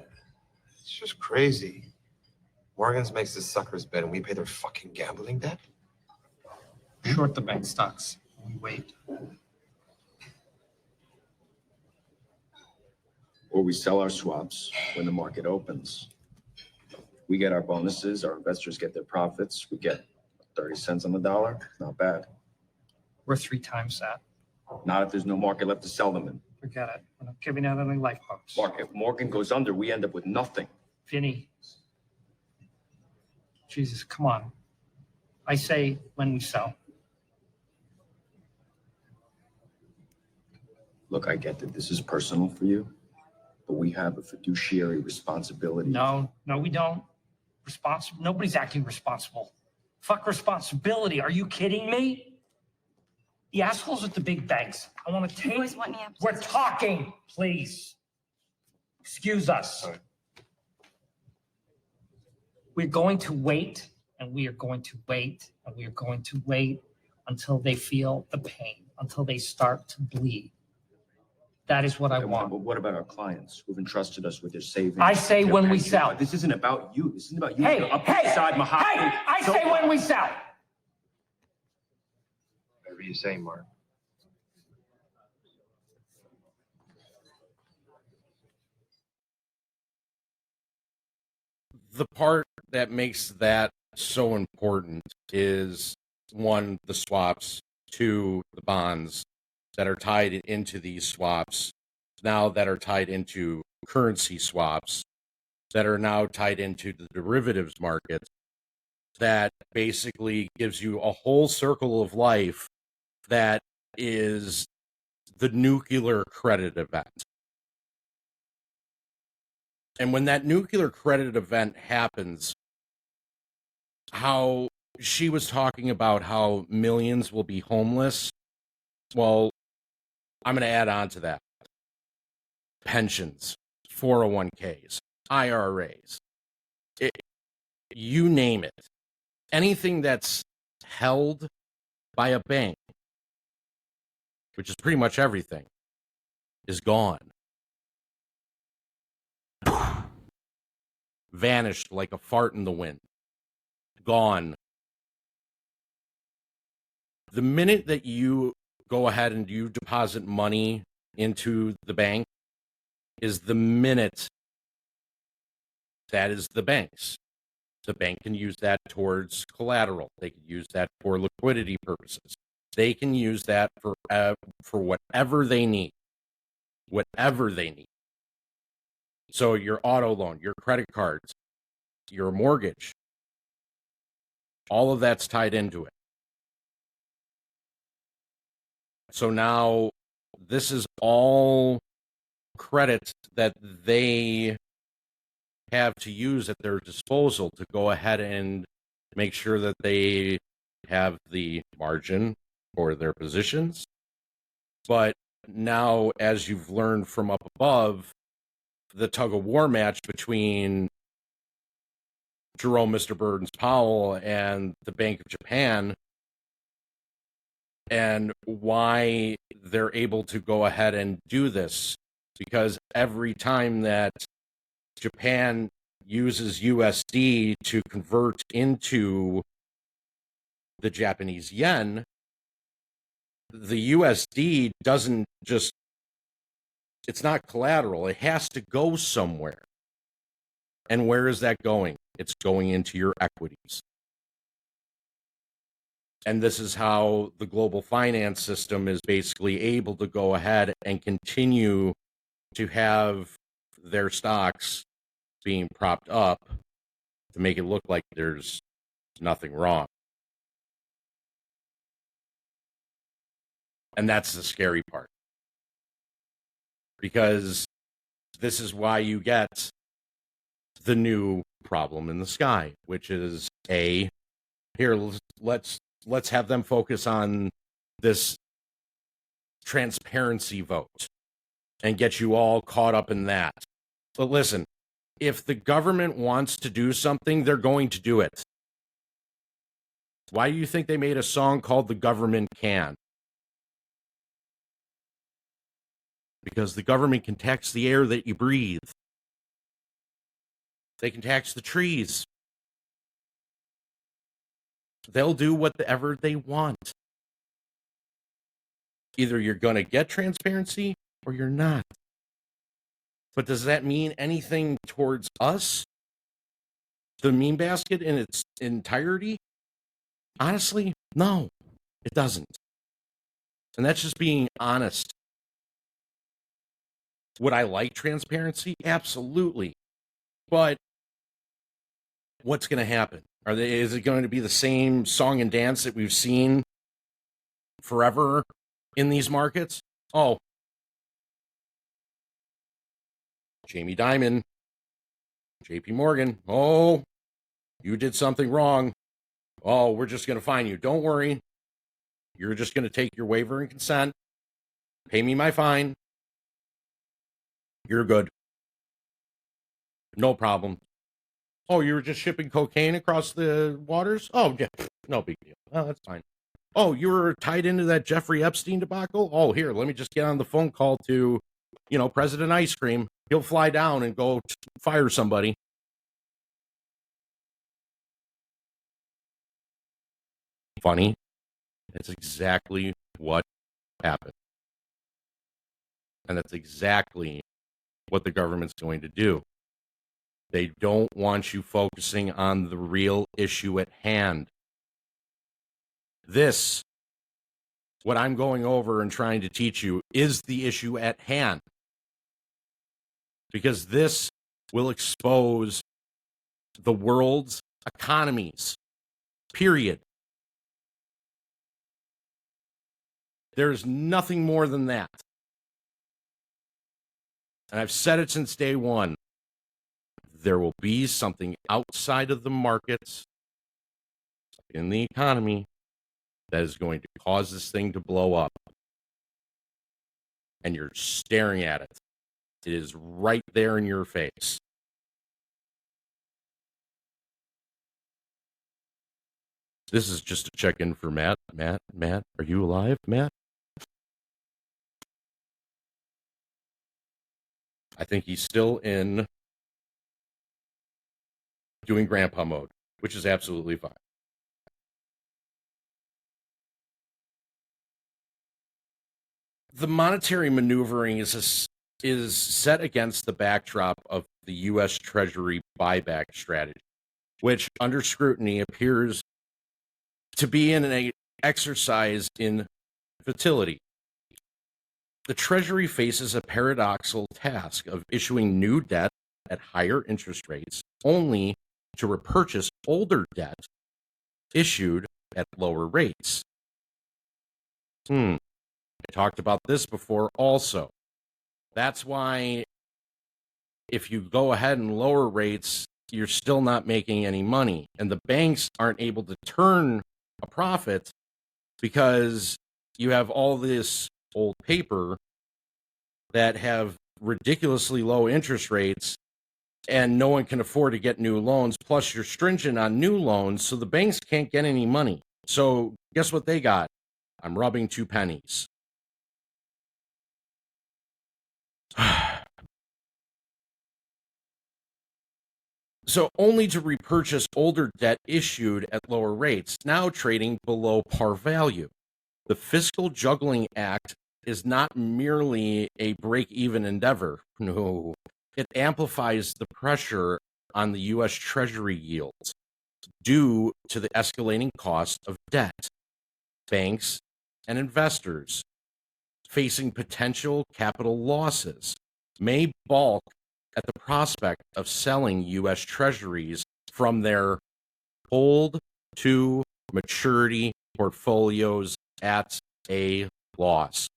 It's just crazy. Morgan's makes the suckers bet and we pay their fucking gambling debt?
Short the bank stocks. We wait.
Or we sell our swaps when the market opens. We get our bonuses, our investors get their profits. We get 30 cents on the dollar. Not bad.
We're 3 times that.
Not if there's no market left to sell them in.
Forget it. We're not giving out any lifeboats.
Mark, if Morgan goes under, we end up with nothing.
Vinny. Jesus, come on. I say when we sell.
Look, I get that this is personal for you. but we have a fiduciary responsibility.
No, we don't. Nobody's acting responsible. Fuck responsibility. Are you kidding me? The assholes at the big banks. I want to take. We're talking, please. Excuse us. We're going to wait, and we are going to wait, and we are going to wait until they feel the pain, until they start to bleed. That is what I want.
But what about our clients who've entrusted us with their savings?
I say when we sell.
This isn't about you. This isn't about you.
Hey,
You're up beside Mahogany.
Hey, I say when we sell.
Whatever you say, Mark.
The part that makes that so important is, one, the swaps, two, the bonds that are tied into these swaps, now that are tied into currency swaps, that are now tied into the derivatives market, that basically gives you a whole circle of life that is the nuclear credit event. And when that nuclear credit event happens, how she was talking about how millions will be homeless. Well, I'm going to add on to that. Pensions, 401ks, IRAs, you name it. Anything that's held by a bank, which is pretty much everything, is gone. Vanished like a fart in the wind. Gone. The minute that you go ahead and you deposit money into the bank is the minute that is the bank's. The bank can use that towards collateral. They can use that for liquidity purposes. They can use that for whatever they need. Whatever they need. So your auto loan, your credit cards, your mortgage, all of that's tied into it. So now this is all credit that they have to use at their disposal to go ahead and make sure that they have the margin for their positions. But now, as you've learned from up above, the tug-of-war match between Jerome Mr. Burns-Powell and the Bank of Japan, and why they're able to go ahead and do this. Because every time that Japan uses USD to convert into the Japanese yen, the USD doesn't just, it's not collateral. It has to go somewhere. And where is that going? It's going into your equities. And this is how the global finance system is basically able to go ahead and continue to have their stocks being propped up to make it look like there's nothing wrong. And that's the scary part. Because this is why you get the new problem in the sky, which is let's have them focus on this transparency vote and get you all caught up in that. But listen, if the government wants to do something, they're going to do it. Why do you think they made a song called The Government Can? Because the government can tax the air that you breathe. They can tax the trees. They'll do whatever they want. Either you're going to get transparency or you're not. But does that mean anything towards us? The meme basket in its entirety? Honestly, no, it doesn't. And that's just being honest. Would I like transparency? Absolutely. But what's going to happen? Is it going to be the same song and dance that we've seen forever in these markets? Oh, Jamie Dimon, JP Morgan. Oh, you did something wrong. Oh, we're just going to fine you. Don't worry. You're just going to take your waiver and consent, pay me my fine. You're good. No problem. Oh, you were just shipping cocaine across the waters? Oh, yeah, no big deal. Oh, that's fine. Oh, you were tied into that Jeffrey Epstein debacle? Oh, here, let me just get on the phone call to, President Ice Cream. He'll fly down and go fire somebody. Funny. That's exactly what happened. And that's exactly what the government's going to do. They don't want you focusing on the real issue at hand. This, what I'm going over and trying to teach you, is the issue at hand. Because this will expose the world's economies. Period. There's nothing more than that. And I've said it since day one. There will be something outside of the markets in the economy that is going to cause this thing to blow up. And you're staring at it. It is right there in your face. This is just a check-in for Matt. Matt, are you alive, Matt? I think he's still in doing grandpa mode, which is absolutely fine. The monetary maneuvering is set against the backdrop of the U.S. Treasury buyback strategy, which under scrutiny appears to be an exercise in futility. The Treasury faces a paradoxical task of issuing new debt at higher interest rates only to repurchase older debt issued at lower rates. I talked about this before also. That's why if you go ahead and lower rates, you're still not making any money. And the banks aren't able to turn a profit because you have all this old paper that have ridiculously low interest rates and no one can afford to get new loans. Plus you're stringent on new loans, so the banks can't get any money. So guess what they got? I'm rubbing two pennies. So only to repurchase older debt issued at lower rates, now trading below par value. The Fiscal Juggling Act is not merely a break-even endeavor. No, it amplifies the pressure on the U.S. Treasury yields due to the escalating cost of debt. Banks and investors facing potential capital losses may balk at the prospect of selling U.S. Treasuries from their hold to maturity portfolios at a loss,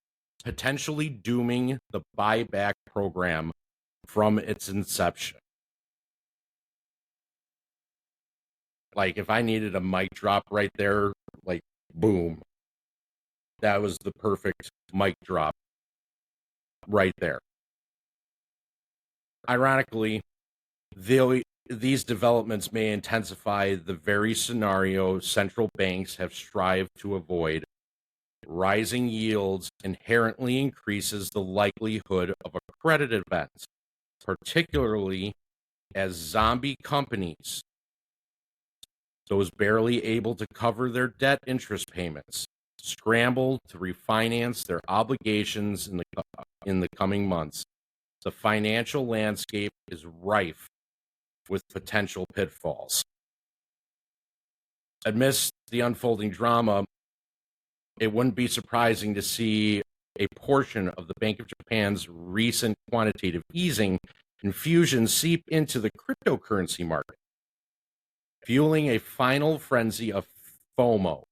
potentially dooming the buyback program from its inception. Like, if I needed a mic drop right there, like, boom. That was the perfect mic drop right there. Ironically, these developments may intensify the very scenario central banks have strived to avoid. Rising yields inherently increases the likelihood of a credit event, particularly as zombie companies, those barely able to cover their debt interest payments, scramble to refinance their obligations in the coming months. The financial landscape is rife with potential pitfalls. Amidst the unfolding drama, it wouldn't be surprising to see a portion of the Bank of Japan's recent quantitative easing infusion seep into the cryptocurrency market, fueling a final frenzy of FOMO,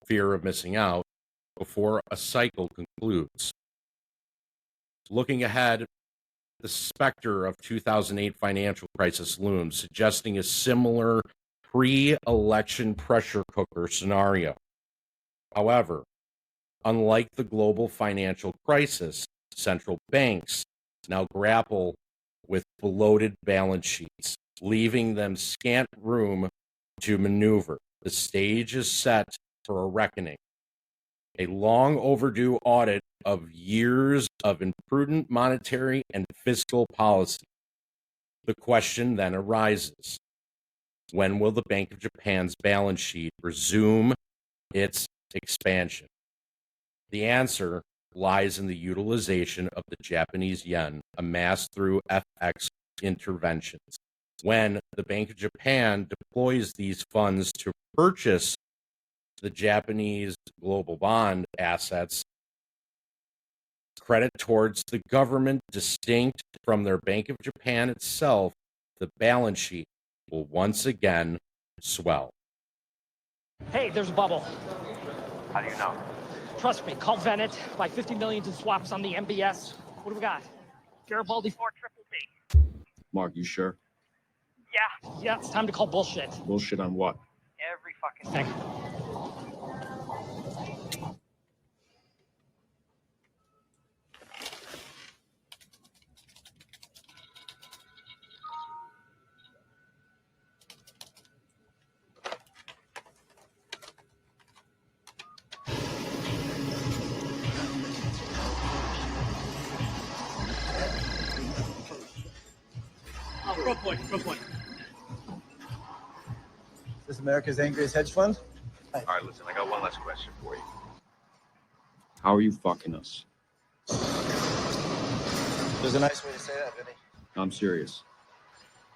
fear of missing out, before a cycle concludes. Looking ahead, the specter of 2008 financial crisis looms, suggesting a similar pre-election pressure cooker scenario. However, unlike the global financial crisis, central banks now grapple with bloated balance sheets, leaving them scant room to maneuver. The stage is set for a reckoning. A long overdue audit of years of imprudent monetary and fiscal policy. The question then arises, when will the Bank of Japan's balance sheet resume its expansion? The answer lies in the utilization of the Japanese yen amassed through FX interventions. When the Bank of Japan deploys these funds to purchase the Japanese global bond assets, credit towards the government distinct from their Bank of Japan itself, the balance sheet will once again swell.
Hey, there's a bubble.
How do you know?
Trust me, call Venet, buy 50 million in swaps on the MBS. What do we got? Garibaldi 4 triple B.
Mark, you sure?
Yeah, it's time to call bullshit.
Bullshit on what?
Every fucking thing.
Real quick.
Is this America's angriest hedge fund?
All right, listen, I got one last question for you. How are you fucking us?
There's a nice way to say that, Vinny.
I'm serious.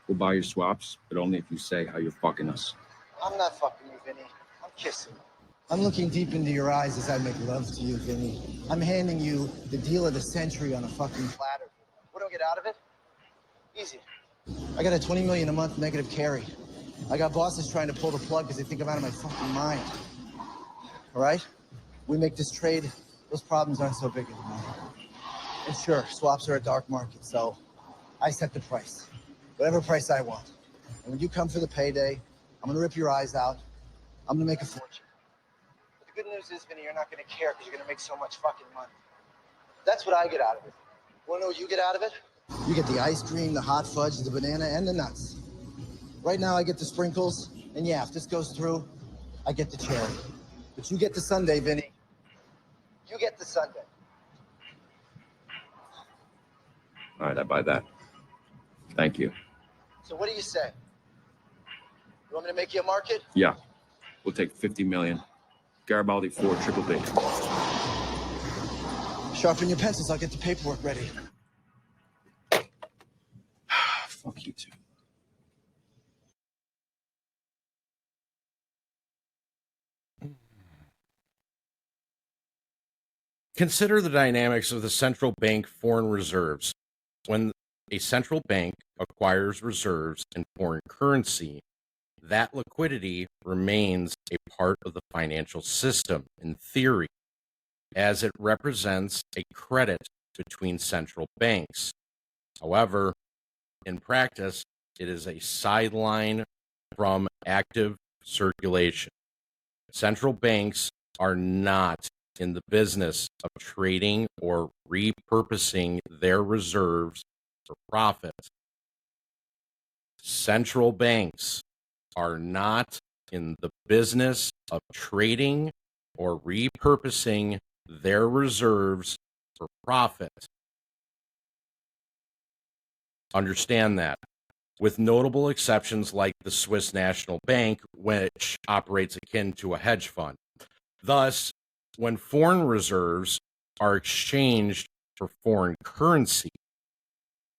We'll buy your swaps, but only if you say how you're fucking us.
I'm not fucking you, Vinny. I'm kissing you. I'm looking deep into your eyes as I make love to you, Vinny. I'm handing you the deal of the century on a fucking platter. What do I get out of it? Easy. I got a $20 million a month negative carry. I got bosses trying to pull the plug because they think I'm out of my fucking mind. All right? We make this trade, those problems aren't so big anymore. And sure, swaps are a dark market, so I set the price. Whatever price I want. And when you come for the payday, I'm gonna rip your eyes out. I'm gonna make a fortune. But the good news is, Vinny, you're not gonna care because you're gonna make so much fucking money. That's what I get out of it. Wanna know what you get out of it? You get the ice cream, the hot fudge, the banana, and the nuts. Right now I get the sprinkles, and yeah, if this goes through, I get the cherry. But you get the sundae, Vinny. You get the sundae.
All right, I buy that. Thank you.
So what do you say? You want me to make you a market?
Yeah, we'll take 50 million. Garibaldi 4 triple B.
Sharpen your pencils, I'll get the paperwork ready.
Fuck you too.
Consider the dynamics of the central bank foreign reserves. When a central bank acquires reserves in foreign currency, that liquidity remains a part of the financial system in theory, as it represents a credit between central banks. However, in practice, it is a sideline from active circulation. Central banks are not in the business of trading or repurposing their reserves for profit. Central banks are not in the business of trading or repurposing their reserves for profit. Understand that, with notable exceptions like the Swiss National Bank, which operates akin to a hedge fund. Thus, when foreign reserves are exchanged for foreign currency,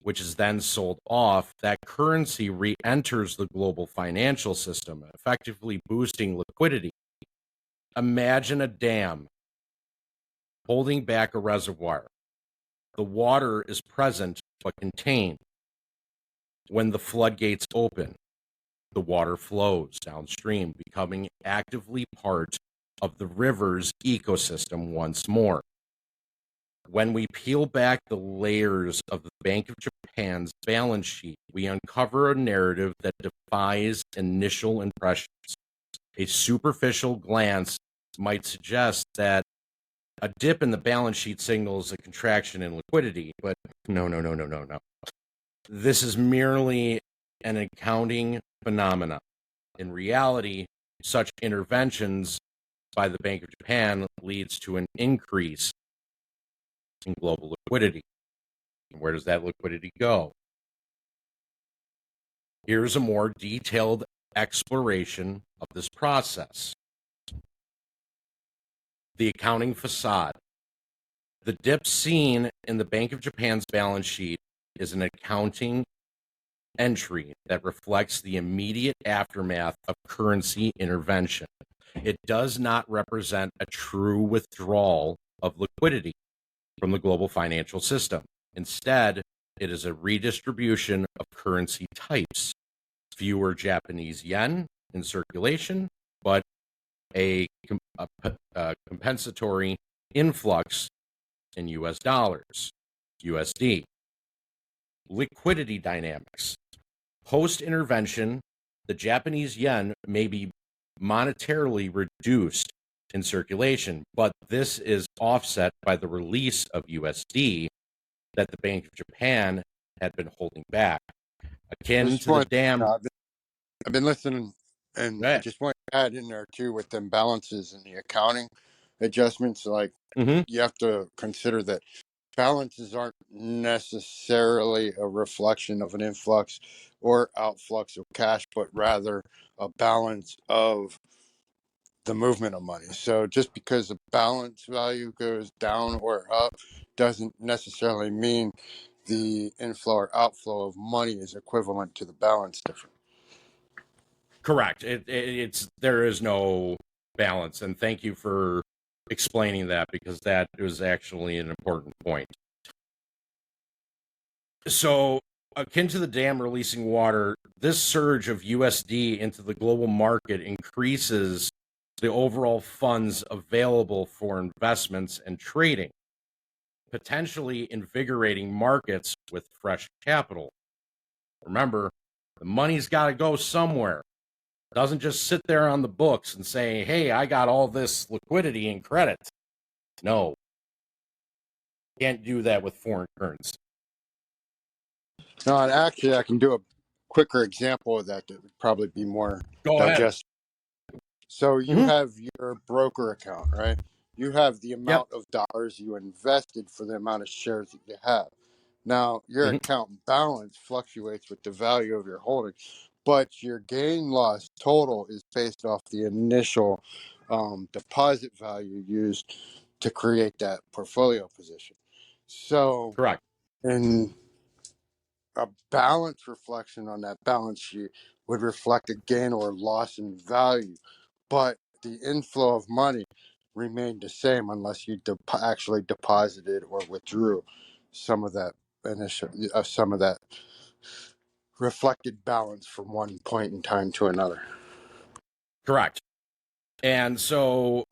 which is then sold off, that currency re-enters the global financial system, effectively boosting liquidity. Imagine a dam holding back a reservoir. The water is present but contained. When the floodgates open, the water flows downstream, becoming actively part of the river's ecosystem once more. when we peel back the layers of the Bank of Japan's balance sheet, we uncover a narrative that defies initial impressions. A superficial glance might suggest that a dip in the balance sheet signals a contraction in liquidity, but no. This is merely an accounting phenomenon. In reality, such interventions by the Bank of Japan leads to an increase in global liquidity. And where does that liquidity go? Here's a more detailed exploration of this process. The accounting facade. The dip seen in the Bank of Japan's balance sheet is an accounting entry that reflects the immediate aftermath of currency intervention. It does not represent a true withdrawal of liquidity from the global financial system. Instead, it is a redistribution of currency types. Fewer Japanese yen in circulation, but a compensatory influx in US dollars, USD. Liquidity dynamics. Post-intervention, the Japanese yen may be monetarily reduced in circulation, but this is offset by the release of USD that the Bank of Japan had been holding back. Akin to the dam.
I've been listening, and I just want to add in there too with them balances and the accounting adjustments. Like you have to consider that balances aren't necessarily a reflection of an influx or outflux of cash, but rather a balance of the movement of money. So just because the balance value goes down or up doesn't necessarily mean the inflow or outflow of money is equivalent to the balance difference.
Correct. It's there is no balance, and thank you for explaining that, because that was actually an important point. So, akin to the dam releasing water, this surge of USD into the global market increases the overall funds available for investments and trading, potentially invigorating markets with fresh capital. Remember, the money's got to go somewhere. It doesn't just sit there on the books and say, hey, I got all this liquidity and credit. No. Can't do that with foreign currency.
No, and actually, I can do a quicker example of that would probably be more digestible. So you have your broker account, right? You have the amount of dollars you invested for the amount of shares that you have. Now, your account balance fluctuates with the value of your holding, but your gain loss total is based off the initial deposit value used to create that portfolio position. So,
correct.
And a balance reflection on that balance sheet would reflect a gain or loss in value, but the inflow of money remained the same unless you actually deposited or withdrew some of that some of that reflected balance from one point in time to another.
Correct. And so,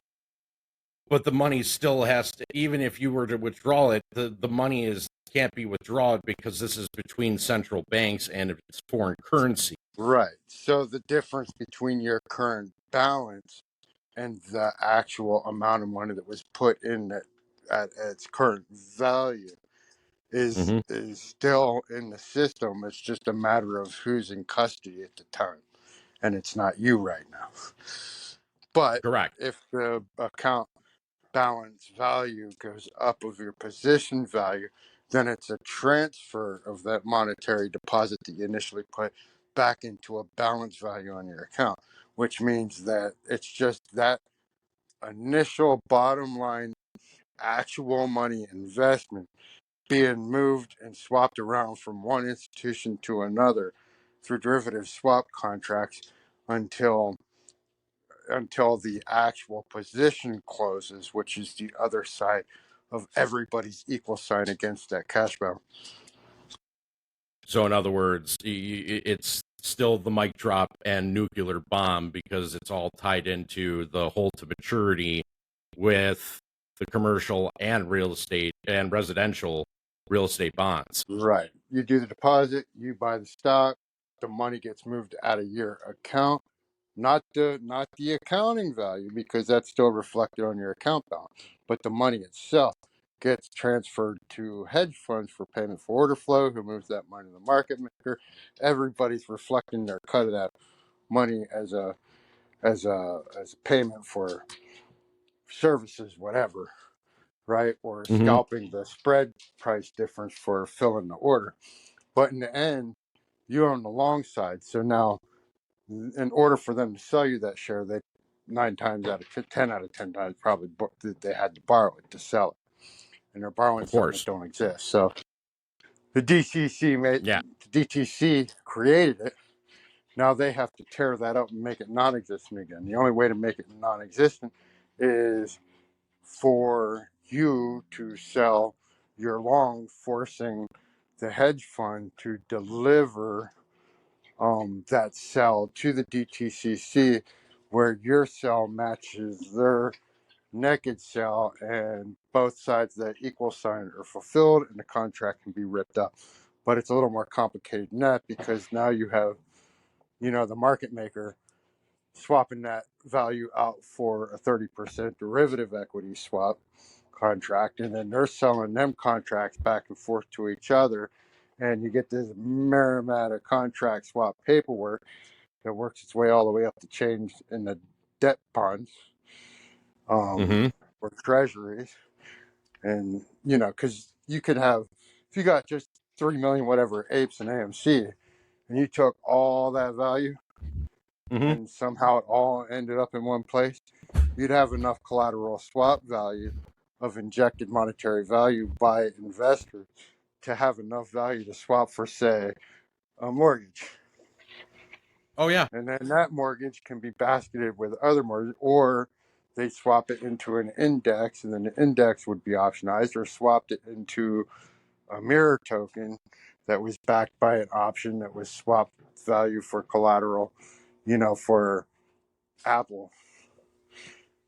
but the money still has to, even if you were to withdraw it, the money can't be withdrawn because this is between central banks and it's foreign currency.
Right. So the difference between your current balance and the actual amount of money that was put in at its current value is still in the system. It's just a matter of who's in custody at the time, and it's not you right now. But if the account balance value goes up of your position value, then it's a transfer of that monetary deposit that you initially put back into a balance value on your account, which means that it's just that initial bottom line actual money investment being moved and swapped around from one institution to another through derivative swap contracts until the actual position closes, which is the other side of everybody's equal sign against that cash balance.
So in other words, it's still the mic drop and nuclear bomb because it's all tied into the hold to maturity with the commercial and real estate and residential real estate bonds.
Right. You do the deposit, you buy the stock, the money gets moved out of your account, not the accounting value, because that's still reflected on your account balance, but the money itself gets transferred to hedge funds for payment for order flow, who moves that money to the market maker. Everybody's reflecting their cut of that money as a payment for services, whatever, right? Or scalping the spread price difference for filling the order. But in the end, you own the long side. So now, in order for them to sell you that share, they 10 out of 10 times probably they had to borrow it to sell it, and they're borrowing something that don't exist. So the DTC created it. Now they have to tear that up and make it non-existent again. The only way to make it non-existent is for you to sell your long, forcing the hedge fund to deliver that sell to the DTCC, where your sell matches their naked sell, and both sides that equal sign are fulfilled, and the contract can be ripped up. But it's a little more complicated than that, because now you have, the market maker swapping that value out for a 30% derivative equity swap contract, and then they're selling them contracts back and forth to each other, and you get this myriad of contract swap paperwork that works its way all the way up the chain in the debt bonds or treasuries. And because you could have, if you got just 3 million whatever apes in AMC, and you took all that value and somehow it all ended up in one place, you'd have enough collateral swap value of injected monetary value by investors to have enough value to swap for, say, a mortgage.
Oh, yeah.
And then that mortgage can be basketed with other mortgages, or they swap it into an index, and then the index would be optionized, or swapped it into a mirror token that was backed by an option that was swapped value for collateral, for Apple.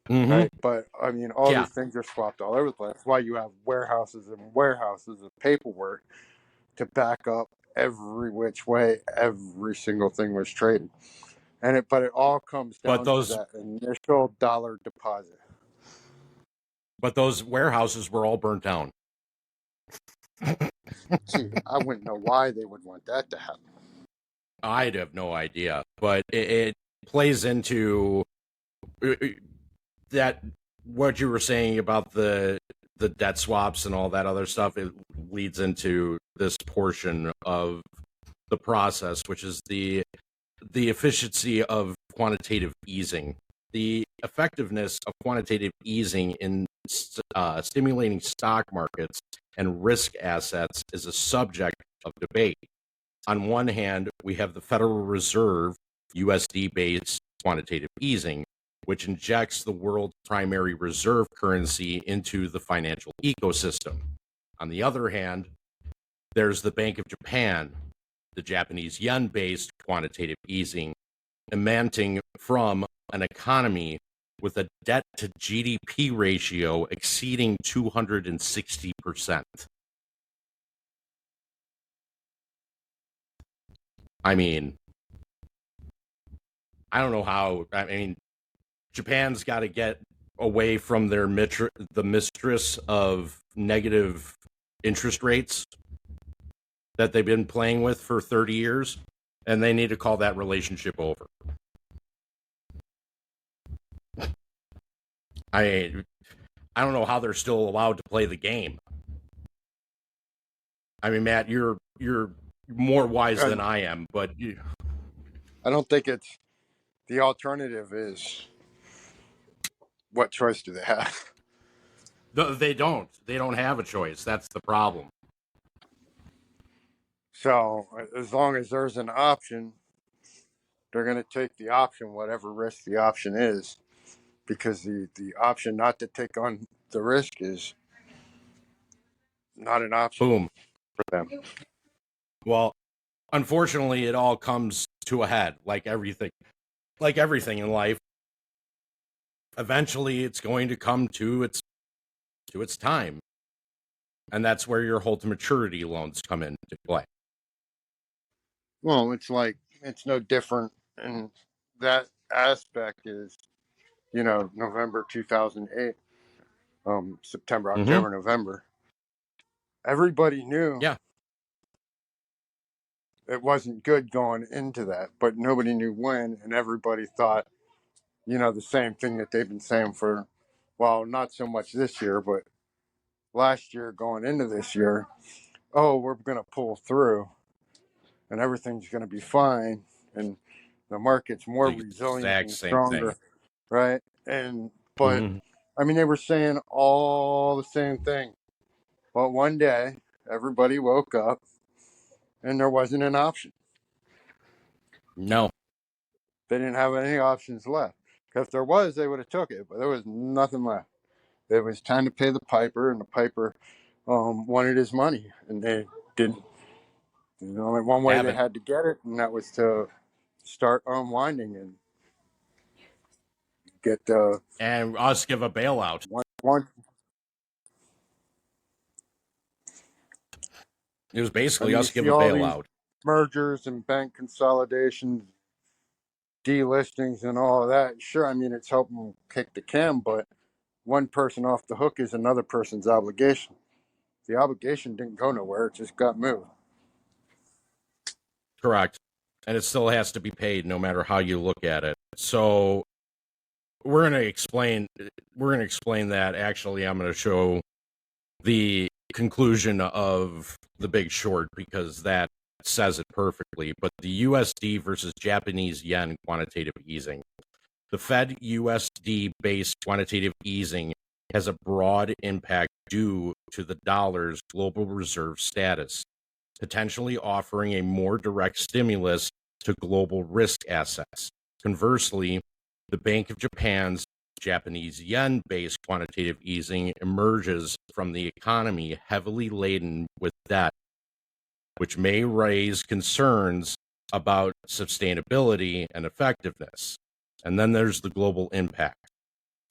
Right? But I mean, all these things are swapped all over the place. That's why you have warehouses and warehouses of paperwork to back up every which way every single thing was traded. But it all comes down to that initial dollar deposit.
But those warehouses were all burnt down.
Gee, I wouldn't know why they would want that to happen.
I'd have no idea, but it plays into that, what you were saying about the debt swaps and all that other stuff. It leads into this portion of the process, which is the efficiency of quantitative easing. The effectiveness of quantitative easing in stimulating stock markets and risk assets is a subject of debate. On one hand, we have the Federal Reserve USD-based quantitative easing, which injects the world's primary reserve currency into the financial ecosystem. On the other hand, there's the Bank of Japan, the Japanese yen-based quantitative easing, emanating from an economy with a debt-to-GDP ratio exceeding 260%. I mean, I don't know how. I mean, Japan's got to get away from the mistress of negative interest rates that they've been playing with for 30 years, and they need to call that relationship over. I don't know how they're still allowed to play the game. I mean, Matt, you're more wise than I am, but
I don't think it's the alternative is, what choice do they have?
They don't. They don't have a choice. That's the problem.
So as long as there's an option, they're going to take the option, whatever risk the option is, because the option not to take on the risk is not an option.
Boom.
For them.
Well, unfortunately, it all comes to a head, like everything in life. Eventually, it's going to come to its to its time. And that's where your hold to maturity loans come into play.
Well, it's like, it's no different. And that aspect is, you know, November 2008, September, October, November. Everybody knew it wasn't good going into that, but nobody knew when, and everybody thought, you know, the same thing that they've been saying for, well, not so much this year, but last year going into this year. Oh, we're going to pull through and everything's going to be fine, and the market's more resilient and stronger, right? And but I mean, they were saying all the same thing, but one day everybody woke up and there wasn't an option.
No,
they didn't have any options left. Because if there was, they would have took it, but there was nothing left. It was time to pay the piper, and the piper wanted his money, and they didn't. There's only one way they had to get it, and that was to start unwinding and get
and us give a bailout.
One.
It was basically
I mean,
us give a bailout.
Mergers and bank consolidations, delistings, and all of that. Sure, I mean, it's helping kick the can, but one person off the hook is another person's obligation. The obligation didn't go nowhere; it just got moved.
Correct. And it still has to be paid no matter how you look at it. So we're going to explain that. Actually, I'm going to show the conclusion of The Big Short because that says it perfectly. But the USD versus Japanese yen quantitative easing. The Fed USD based quantitative easing has a broad impact due to the dollar's global reserve status, potentially offering a more direct stimulus to global risk assets. Conversely, the Bank of Japan's Japanese yen-based quantitative easing emerges from the economy heavily laden with debt, which may raise concerns about sustainability and effectiveness. And then there's the global impact.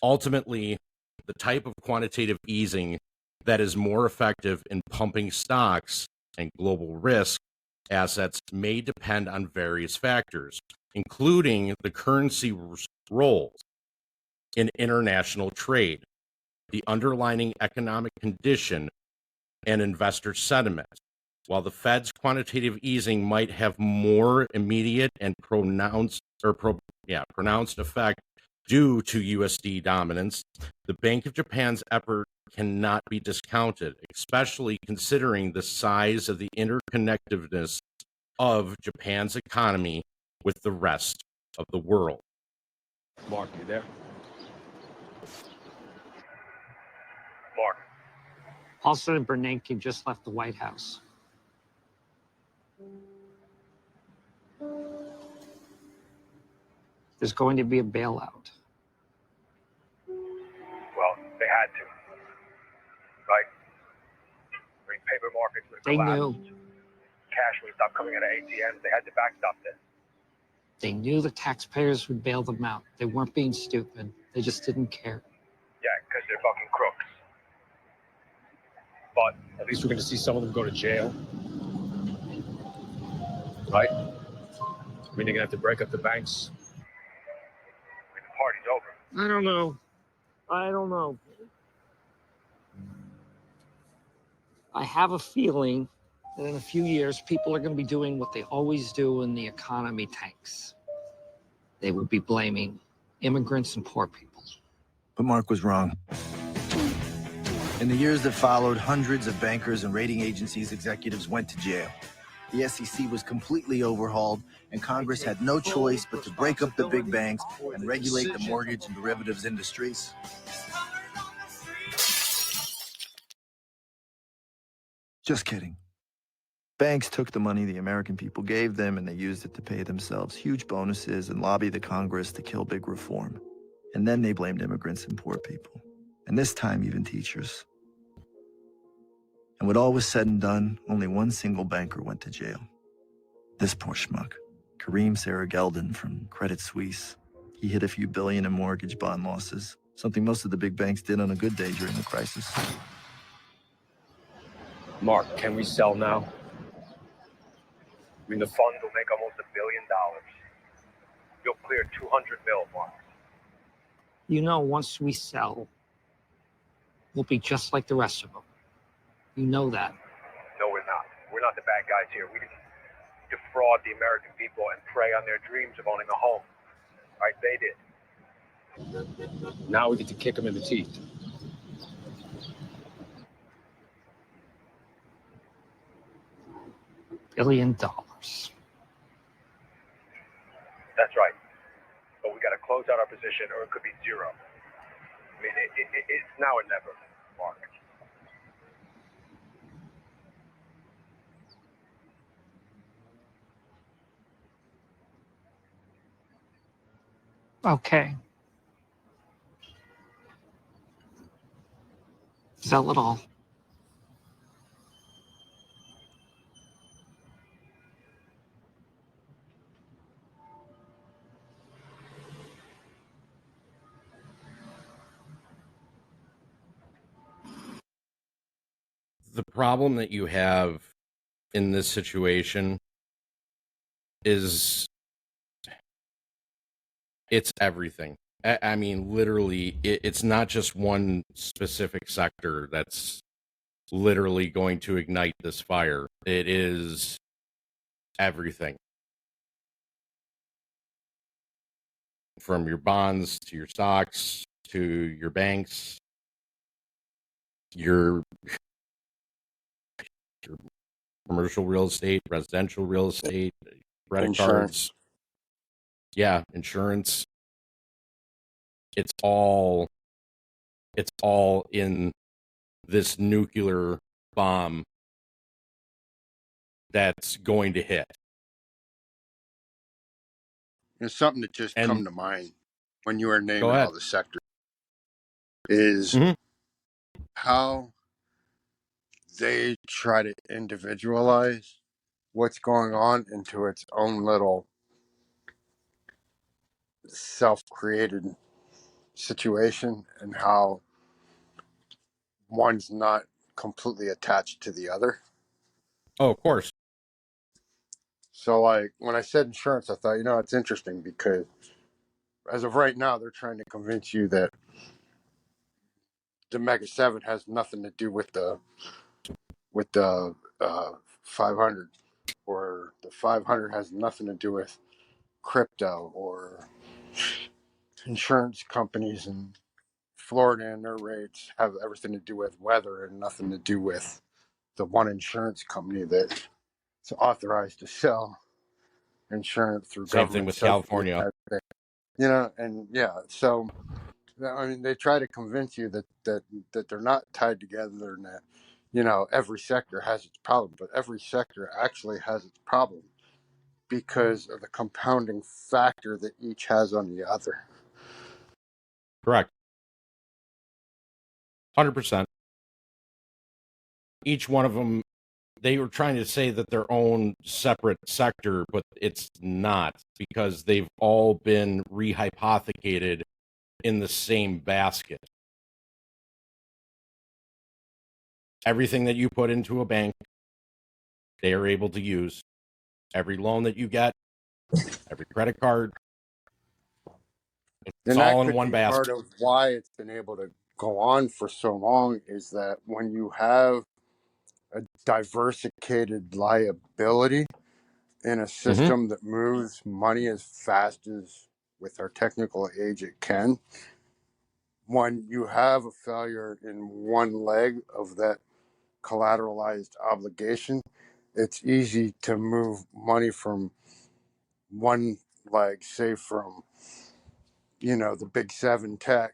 Ultimately, the type of quantitative easing that is more effective in pumping stocks and global risk assets may depend on various factors, including the currency role in international trade, the underlying economic condition, and investor sentiment. While the Fed's quantitative easing might have more immediate and pronounced effect due to USD dominance, the Bank of Japan's effort cannot be discounted, especially considering the size of the interconnectedness of Japan's economy with the rest of the world.
Mark, you there?
Mark. Paulson and Bernanke just left the White House. There's going to be a bailout.
Well, they had to. Right? I mean, paper markets would
They
collapse.
knew.
Cash would stop coming out of ATMs. They had to backstop this.
They knew the taxpayers would bail them out. They weren't being stupid. They just didn't care.
Yeah, because they're fucking crooks. But at least we're going to see some of them go to jail. Right? I mean, they're going to have to break up the banks. I mean, the party's over.
I don't know. I have a feeling that in a few years, people are going to be doing what they always do when the economy tanks. They will be blaming immigrants and poor people.
But Mark was wrong. In the years that followed, hundreds of bankers and rating agencies executives went to jail. The SEC was completely overhauled, and Congress had no choice but to break up the big banks and regulate the mortgage and derivatives industries. Just kidding. Banks took the money the American people gave them and they used it to pay themselves huge bonuses and lobby the Congress to kill big reform. And then they blamed immigrants and poor people. And this time, even teachers. And when all was said and done, only one single banker went to jail. This poor schmuck, Kareem Sarah Geldin from Credit Suisse. He hit a few billion in mortgage bond losses.
Something most of the big banks did on a good day during the crisis.
Mark, can we sell now? I mean, the fund will make almost $1 billion. You'll clear 200 mil, Mark.
You know, once we sell, we'll be just like the rest of them. You know that.
No, we're not. We're not the bad guys here. We didn't defraud the American people and prey on their dreams of owning a home. Right? They did. Now we get to kick them in the teeth.
$1 billion.
That's right. But we got to close out our position or it could be zero. I mean, it's now or never, Mark.
Okay. Sell it all.
The problem that you have in this situation is it's everything. I mean, literally, it's not just one specific sector that's literally going to ignite this fire. It is everything. From your bonds to your stocks to your banks, your commercial real estate, residential real estate, credit cards. Yeah, insurance. It's all in this nuclear bomb that's going to hit.
There's something that just come to mind when you were naming all the sectors is how they try to individualize what's going on into its own little self-created situation, and how one's not completely attached to the other.
Oh, of course.
So, like, when I said insurance, I thought, it's interesting because as of right now, they're trying to convince you that the Mega 7 has nothing to do with the 500, or the 500 has nothing to do with crypto, or insurance companies in Florida and their rates have everything to do with weather and nothing to do with the one insurance company that's authorized to sell insurance through
Same
government.
thing with California.
And yeah, so I mean, they try to convince you that they're not tied together, and that every sector has its problem, but every sector actually has its problem because of the compounding factor that each has on the other.
Correct. 100%. Each one of them, they were trying to say that their own separate sector, but it's not, because they've all been rehypothecated in the same basket. Everything that you put into a bank, they are able to use. Every loan that you get, every credit card, it's all in one basket.
Part of why it's been able to go on for so long is that when you have a diversified liability in a system that moves money as fast as, with our technical age, it can, when you have a failure in one leg of that collateralized obligation, it's easy to move money from one leg, say from the big 7 tech,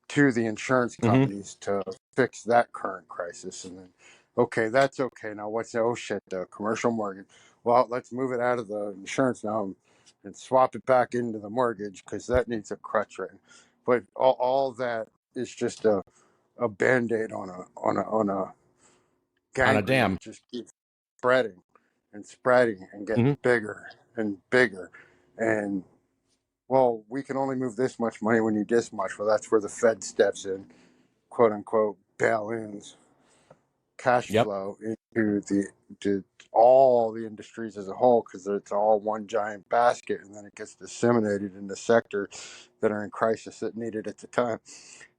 to the insurance companies to fix that current crisis. And then, okay, that's okay. Now what's the commercial mortgage? Well, let's move it out of the insurance now and swap it back into the mortgage because that needs a crutch right. But all that is just a band-aid on a gangrene.
Dam.
It just keeps spreading and getting bigger and bigger. And well, we can only move this much money when you this much. Well, that's where the Fed steps in, quote unquote, bail-ins, cash flow into to all the industries as a whole, because it's all one giant basket, and then it gets disseminated in the sector that are in crisis that need it at the time.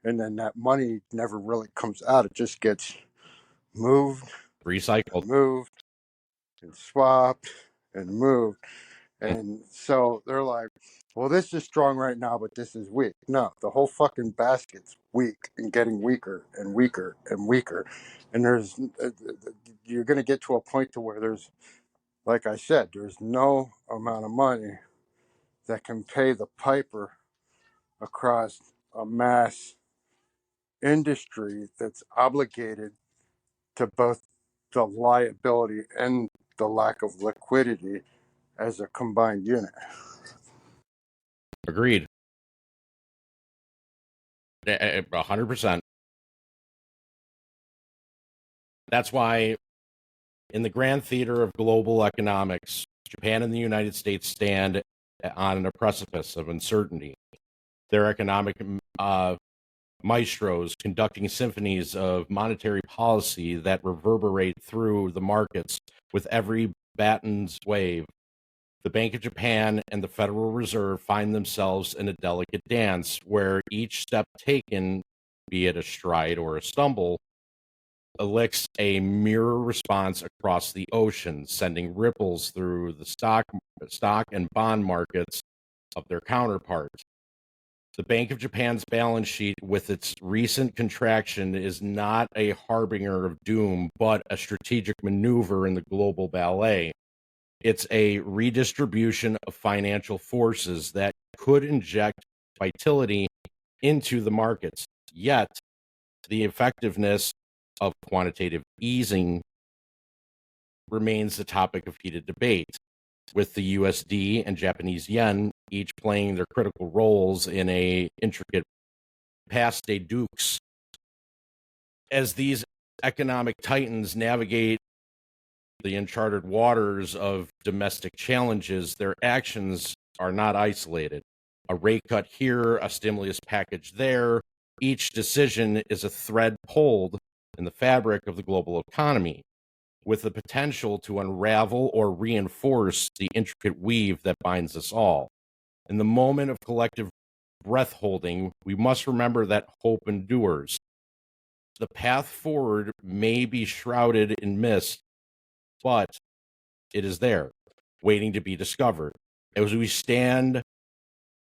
And then that money never really comes out. It just gets moved,
recycled,
moved, and swapped, and moved. And so they're like, well, this is strong right now, but this is weak. No, the whole fucking basket's weak and getting weaker and weaker and weaker. And you're going to get to a point to where there's, like I said, there's no amount of money that can pay the piper across a mass industry that's obligated to both the liability and the lack of liquidity as a combined unit.
Agreed. 100%. That's why in the grand theater of global economics, Japan and the United States stand on a precipice of uncertainty. Their economic maestros conducting symphonies of monetary policy that reverberate through the markets with every batten's wave. The Bank of Japan and the Federal Reserve find themselves in a delicate dance where each step taken, be it a stride or a stumble, elicits a mirror response across the ocean, sending ripples through the stock and bond markets of their counterparts. The Bank of Japan's balance sheet, with its recent contraction, is not a harbinger of doom, but a strategic maneuver in the global ballet. It's a redistribution of financial forces that could inject vitality into the markets. Yet, the effectiveness of quantitative easing remains the topic of heated debate, with the USD and Japanese yen each playing their critical roles in a intricate passe des deux. As these economic titans navigate the uncharted waters of domestic challenges, their actions are not isolated. A rate cut here, a stimulus package there. Each decision is a thread pulled in the fabric of the global economy, with the potential to unravel or reinforce the intricate weave that binds us all. In the moment of collective breath holding, we must remember that hope endures. The path forward may be shrouded in mist, but it is there, waiting to be discovered. As we stand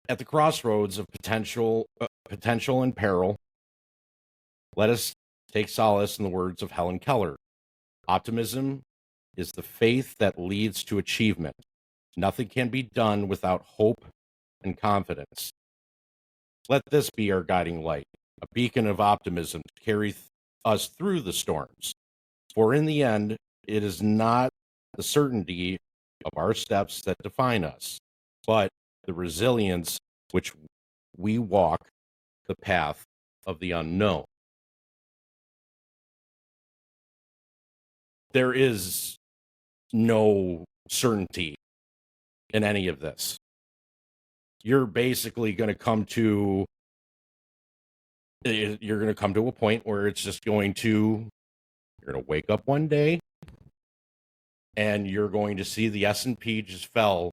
at the crossroads of potential and peril, let us take solace in the words of Helen Keller. Optimism is the faith that leads to achievement. Nothing can be done without hope and confidence. Let this be our guiding light, a beacon of optimism to carry us through the storms. For in the end, it is not the certainty of our steps that define us, but the resilience which we walk the path of the unknown. There is no certainty in any of this. You're basically going to come to a point where it's just you're going to wake up one day and you're going to see the S&P just fell,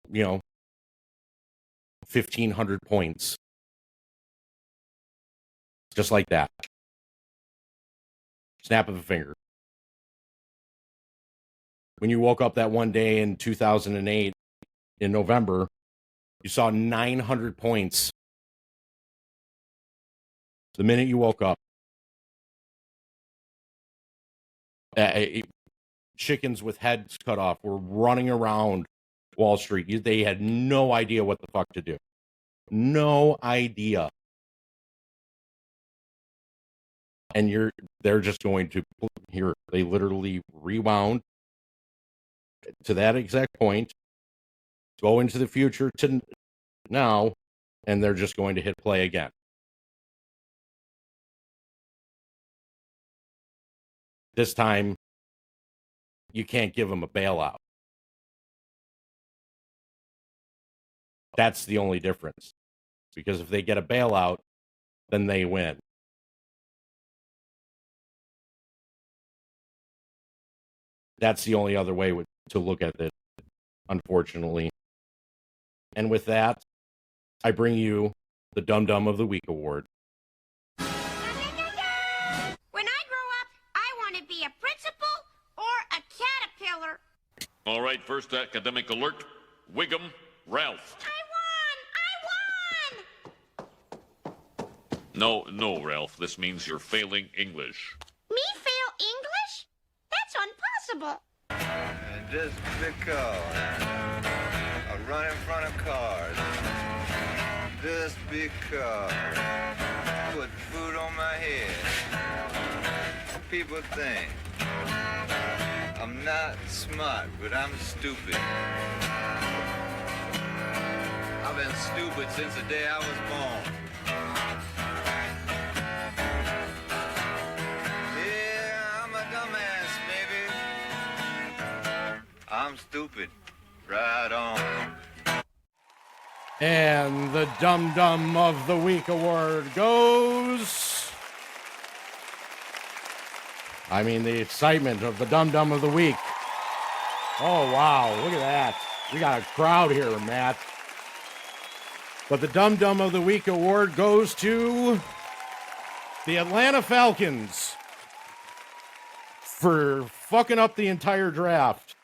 1,500 points. Just like that. Snap of a finger. When you woke up that one day in 2008, in November, you saw 900 points. The minute you woke up. Chickens with heads cut off were running around Wall Street. They had no idea what the fuck to do. No idea. And they're just going to here. They literally rewound to that exact point, go into the future to now, and they're just going to hit play again. This time, you can't give them a bailout. That's the only difference. Because if they get a bailout, then they win. That's the only other way to look at it, unfortunately. And with that, I bring you the Dum Dum of the Week award.
When I grow up, I want to be a principal or a caterpillar.
All right, first academic alert. Wiggum, Ralph. No, Ralph. This means you're failing English.
Me fail English? That's impossible.
And just because I run in front of cars, just because I put food on my head, people think I'm not smart, but I'm stupid. I've been stupid since the day I was born. Yeah, I'm a dumbass, baby. I'm stupid. Right on.
And the Dum Dum of the Week award goes... I mean, the excitement of the Dum Dum of the Week. Oh, wow. Look at that. We got a crowd here, Matt. But the Dum Dum of the Week award goes to the Atlanta Falcons for fucking up the entire draft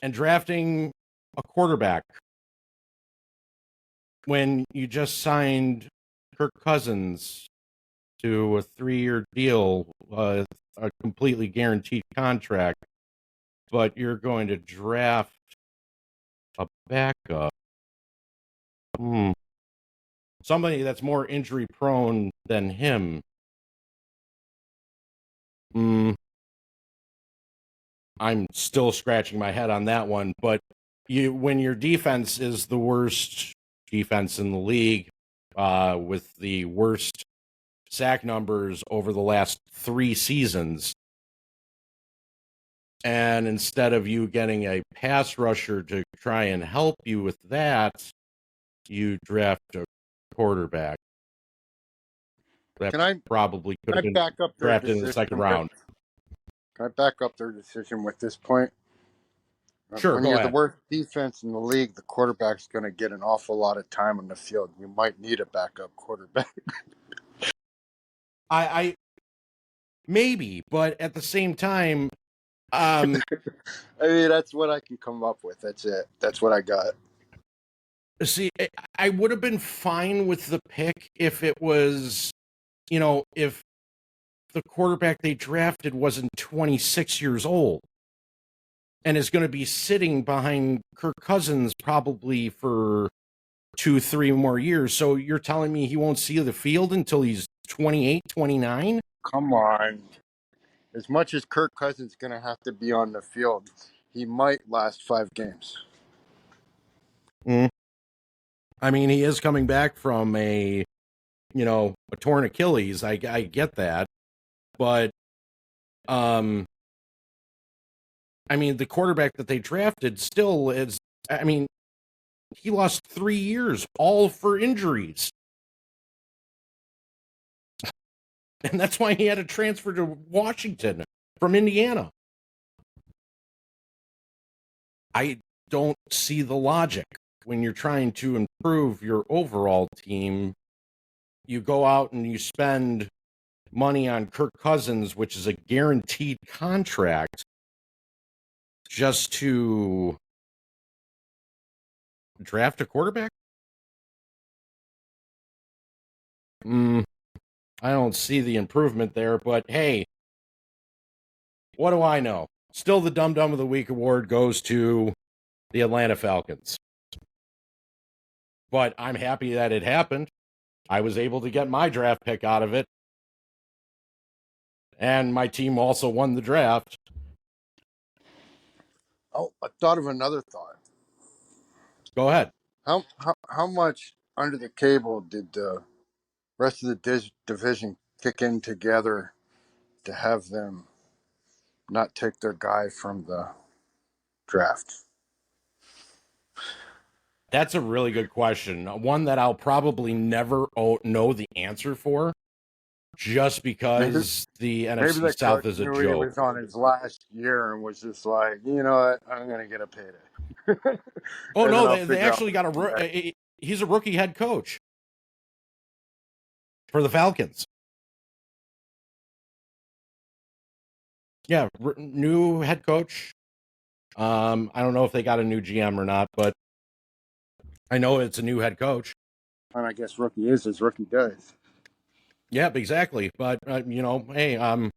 and drafting a quarterback when you just signed Kirk Cousins to a 3-year deal, a completely guaranteed contract, but you're going to draft a backup. Somebody that's more injury prone than him. I'm still scratching my head on that one, but when your defense is the worst defense in the league, with the worst sack numbers over the last 3 seasons, and instead of you getting a pass rusher to try and help you with that, you draft a quarterback. That probably could have been drafted in the second round.
Can I back up their decision with this point?
Sure,
when
go
you're
ahead.
the worst defense in the league, the quarterback's going to get an awful lot of time on the field. You might need a backup quarterback.
I maybe, but at the same time,
I mean, that's what I can come up with. That's it. That's what I got.
See, I would have been fine with the pick if it was, if the quarterback they drafted wasn't 26 years old and is going to be sitting behind Kirk Cousins probably for 2-3 more years. So you're telling me he won't see the field until he's 28, 29?
Come on. As much as Kirk Cousins is going to have to be on the field, he might last 5 games.
I mean, he is coming back from a torn Achilles. I get that. But, I mean, the quarterback that they drafted still is, he lost 3 years, all for injuries. And that's why he had to transfer to Washington from Indiana. I don't see the logic. When you're trying to improve your overall team, you go out and you spend money on Kirk Cousins, which is a guaranteed contract, just to draft a quarterback? I don't see the improvement there, but hey, what do I know? Still, the Dum Dum of the Week award goes to the Atlanta Falcons. But I'm happy that it happened. I was able to get my draft pick out of it. And my team also won the draft.
Oh, I thought of another thought.
Go ahead.
How much under the cable did the rest of the division kick in together to have them not take their guy from the draft?
That's a really good question. One that I'll probably never know the answer for, just because the
Maybe
NFC
the
South
coach
is a
knew he
joke.
was on his last year and was just like, you know what, I'm gonna get a payday.
Oh
And then
no,
I'll
they
figure out
actually got
from there.
he's a rookie head coach for the Falcons. Yeah, new head coach. I don't know if they got a new GM or not, but I know it's a new head coach.
And I guess rookie is as rookie does.
Yep, exactly. But you know, hey, I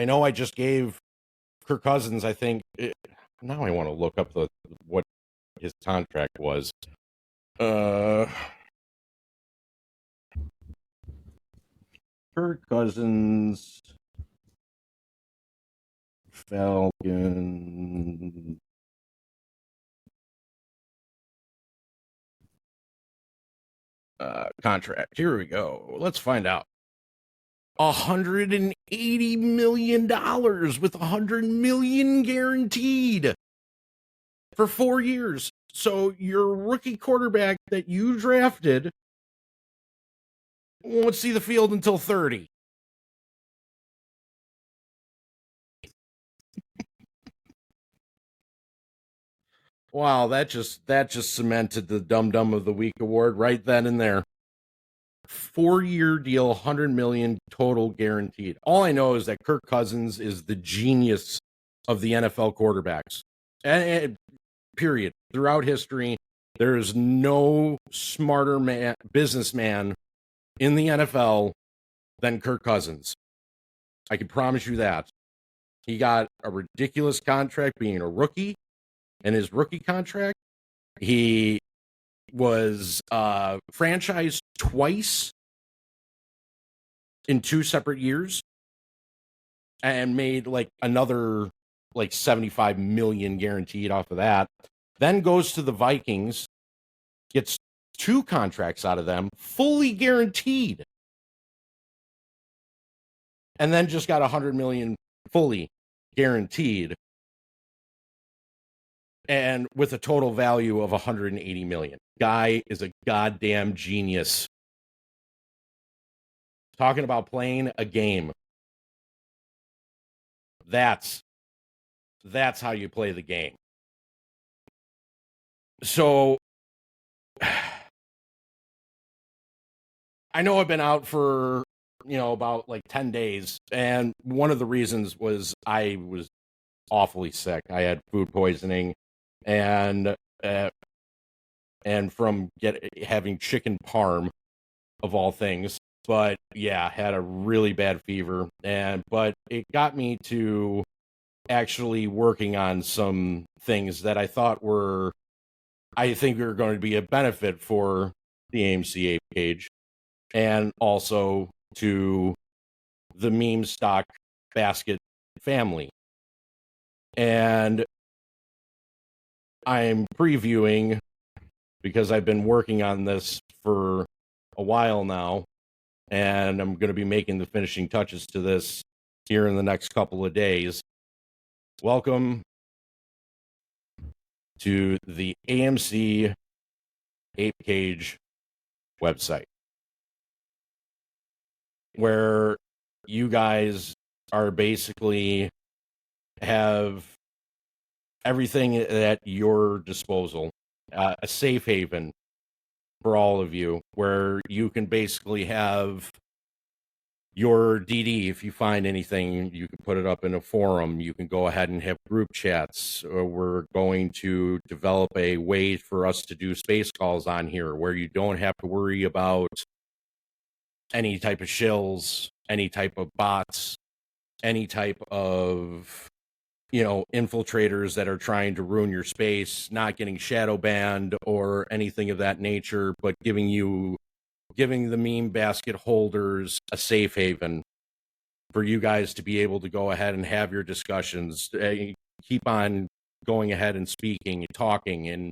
know I just gave Kirk Cousins. I think now I want to look up what his contract was. Kirk Cousins, Falcon. Contract. Here we go. Let's find out. $180 million with $100 million guaranteed for 4 years. So your rookie quarterback that you drafted won't see the field until 30. Wow, that just cemented the Dum Dum of the Week award right then and there. 4-year deal, $100 million total guaranteed. All I know is that Kirk Cousins is the genius of the NFL quarterbacks. And period. Throughout history, there is no smarter businessman in the NFL than Kirk Cousins. I can promise you that. He got a ridiculous contract being a rookie. And his rookie contract, he was franchised twice in 2 separate years and made like another like 75 million guaranteed off of that. Then goes to the Vikings, gets 2 contracts out of them, fully guaranteed. And then just got 100 million fully guaranteed. And with a total value of 180 million. Guy is a goddamn genius. Talking about playing a game. That's how you play the game. So I know I've been out for, about like 10 days. And one of the reasons was I was awfully sick. I had food poisoning. And from having chicken parm of all things, but yeah, had a really bad fever, but it got me to actually working on some things that I think were going to be a benefit for the AMC Ape Cage, and also to the meme stock basket family, and I'm previewing, because I've been working on this for a while now, and I'm going to be making the finishing touches to this here in the next couple of days. Welcome to the AMC Ape Cage website, where you guys are basically have everything at your disposal, a safe haven for all of you, where you can basically have your DD. If you find anything, you can put it up in a forum. You can go ahead and have group chats. We're going to develop a way for us to do space calls on here, where you don't have to worry about any type of shills, any type of bots, any type of infiltrators that are trying to ruin your space, not getting shadow banned or anything of that nature, but giving the meme basket holders a safe haven for you guys to be able to go ahead and have your discussions, keep on going ahead and speaking and talking and,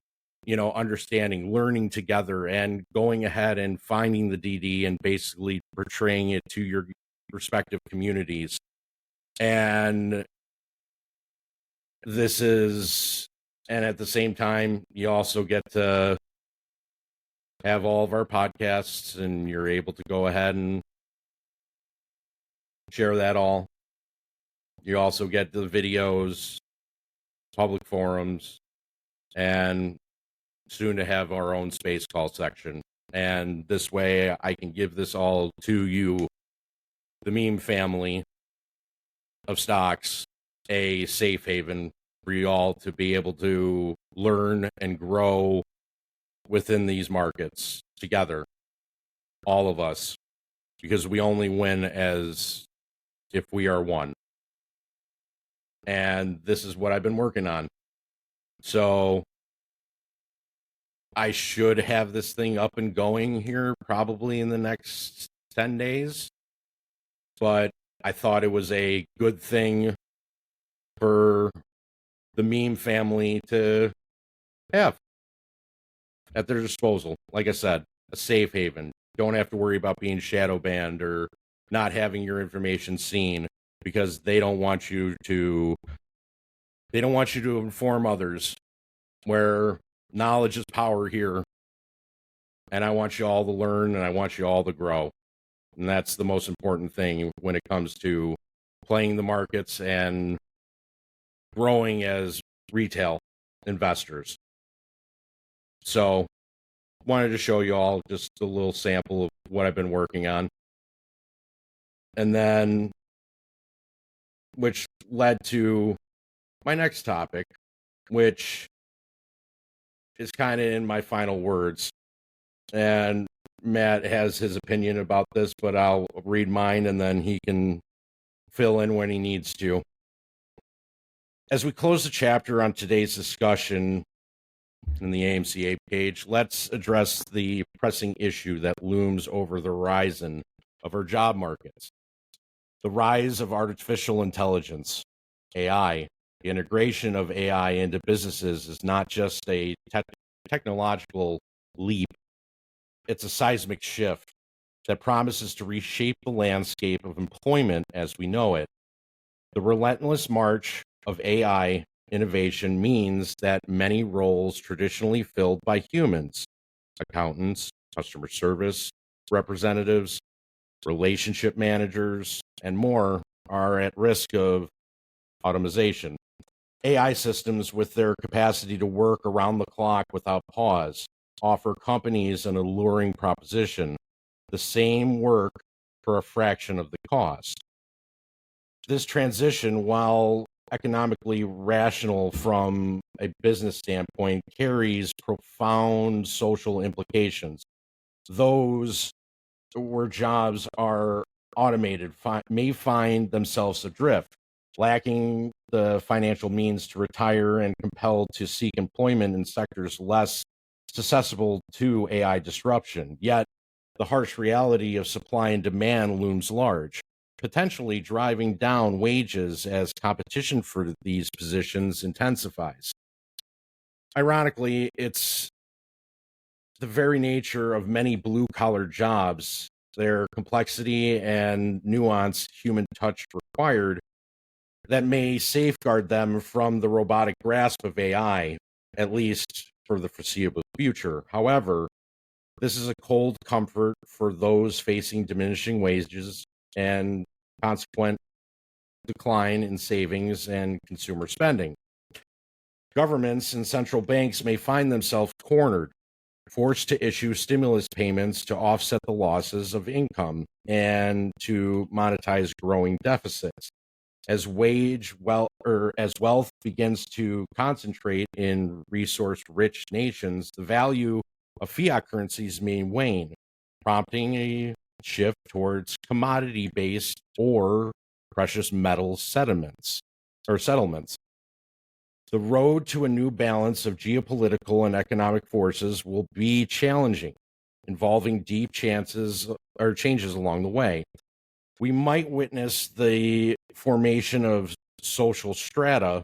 understanding, learning together, and going ahead and finding the DD and basically portraying it to your respective communities. And this is And at the same time, you also get to have all of our podcasts, and you're able to go ahead and share that all. You also get the videos, public forums, and soon to have our own space call section. And this way I can give this all to you, the meme family of stocks, a safe haven for you all to be able to learn and grow within these markets together, all of us, because we only win as if we are one. And this is what I've been working on. So I should have this thing up and going here probably in the next 10 days. But I thought it was a good thing for the meme family to have at their disposal. Like I said, a safe haven. Don't have to worry about being shadow banned or not having your information seen, because they don't want you to inform others, where knowledge is power here. And I want you all to learn, and I want you all to grow. And that's the most important thing when it comes to playing the markets and growing as retail investors. So, wanted to show you all just a little sample of what I've been working on. And then, which led to my next topic, which is kind of in my final words. And Matt has his opinion about this, but I'll read mine and then he can fill in when he needs to. As we close the chapter on today's discussion in the AMC page, let's address the pressing issue that looms over the horizon of our job markets. The rise of artificial intelligence, AI. The integration of AI into businesses is not just a technological leap. It's a seismic shift that promises to reshape the landscape of employment as we know it. The relentless march of AI innovation means that many roles traditionally filled by humans, accountants, customer service representatives, relationship managers, and more, are at risk of automation. AI systems, with their capacity to work around the clock without pause, offer companies an alluring proposition: the same work for a fraction of the cost. This transition, while economically rational from a business standpoint, carries profound social implications. Those where jobs are automated may find themselves adrift, lacking the financial means to retire and compelled to seek employment in sectors less susceptible to AI disruption. Yet, the harsh reality of supply and demand looms large, potentially driving down wages as competition for these positions intensifies. Ironically, it's the very nature of many blue-collar jobs, their complexity and nuanced human touch required, that may safeguard them from the robotic grasp of AI, at least for the foreseeable future. However, this is a cold comfort for those facing diminishing wages and consequent decline in savings and consumer spending. Governments and central banks may find themselves cornered, forced to issue stimulus payments to offset the losses of income and to monetize growing deficits. As wealth begins to concentrate in resource-rich nations, the value of fiat currencies may wane, prompting a shift towards commodity-based or precious metal settlements. The road to a new balance of geopolitical and economic forces will be challenging, involving deep changes along the way. We might witness the formation of social strata,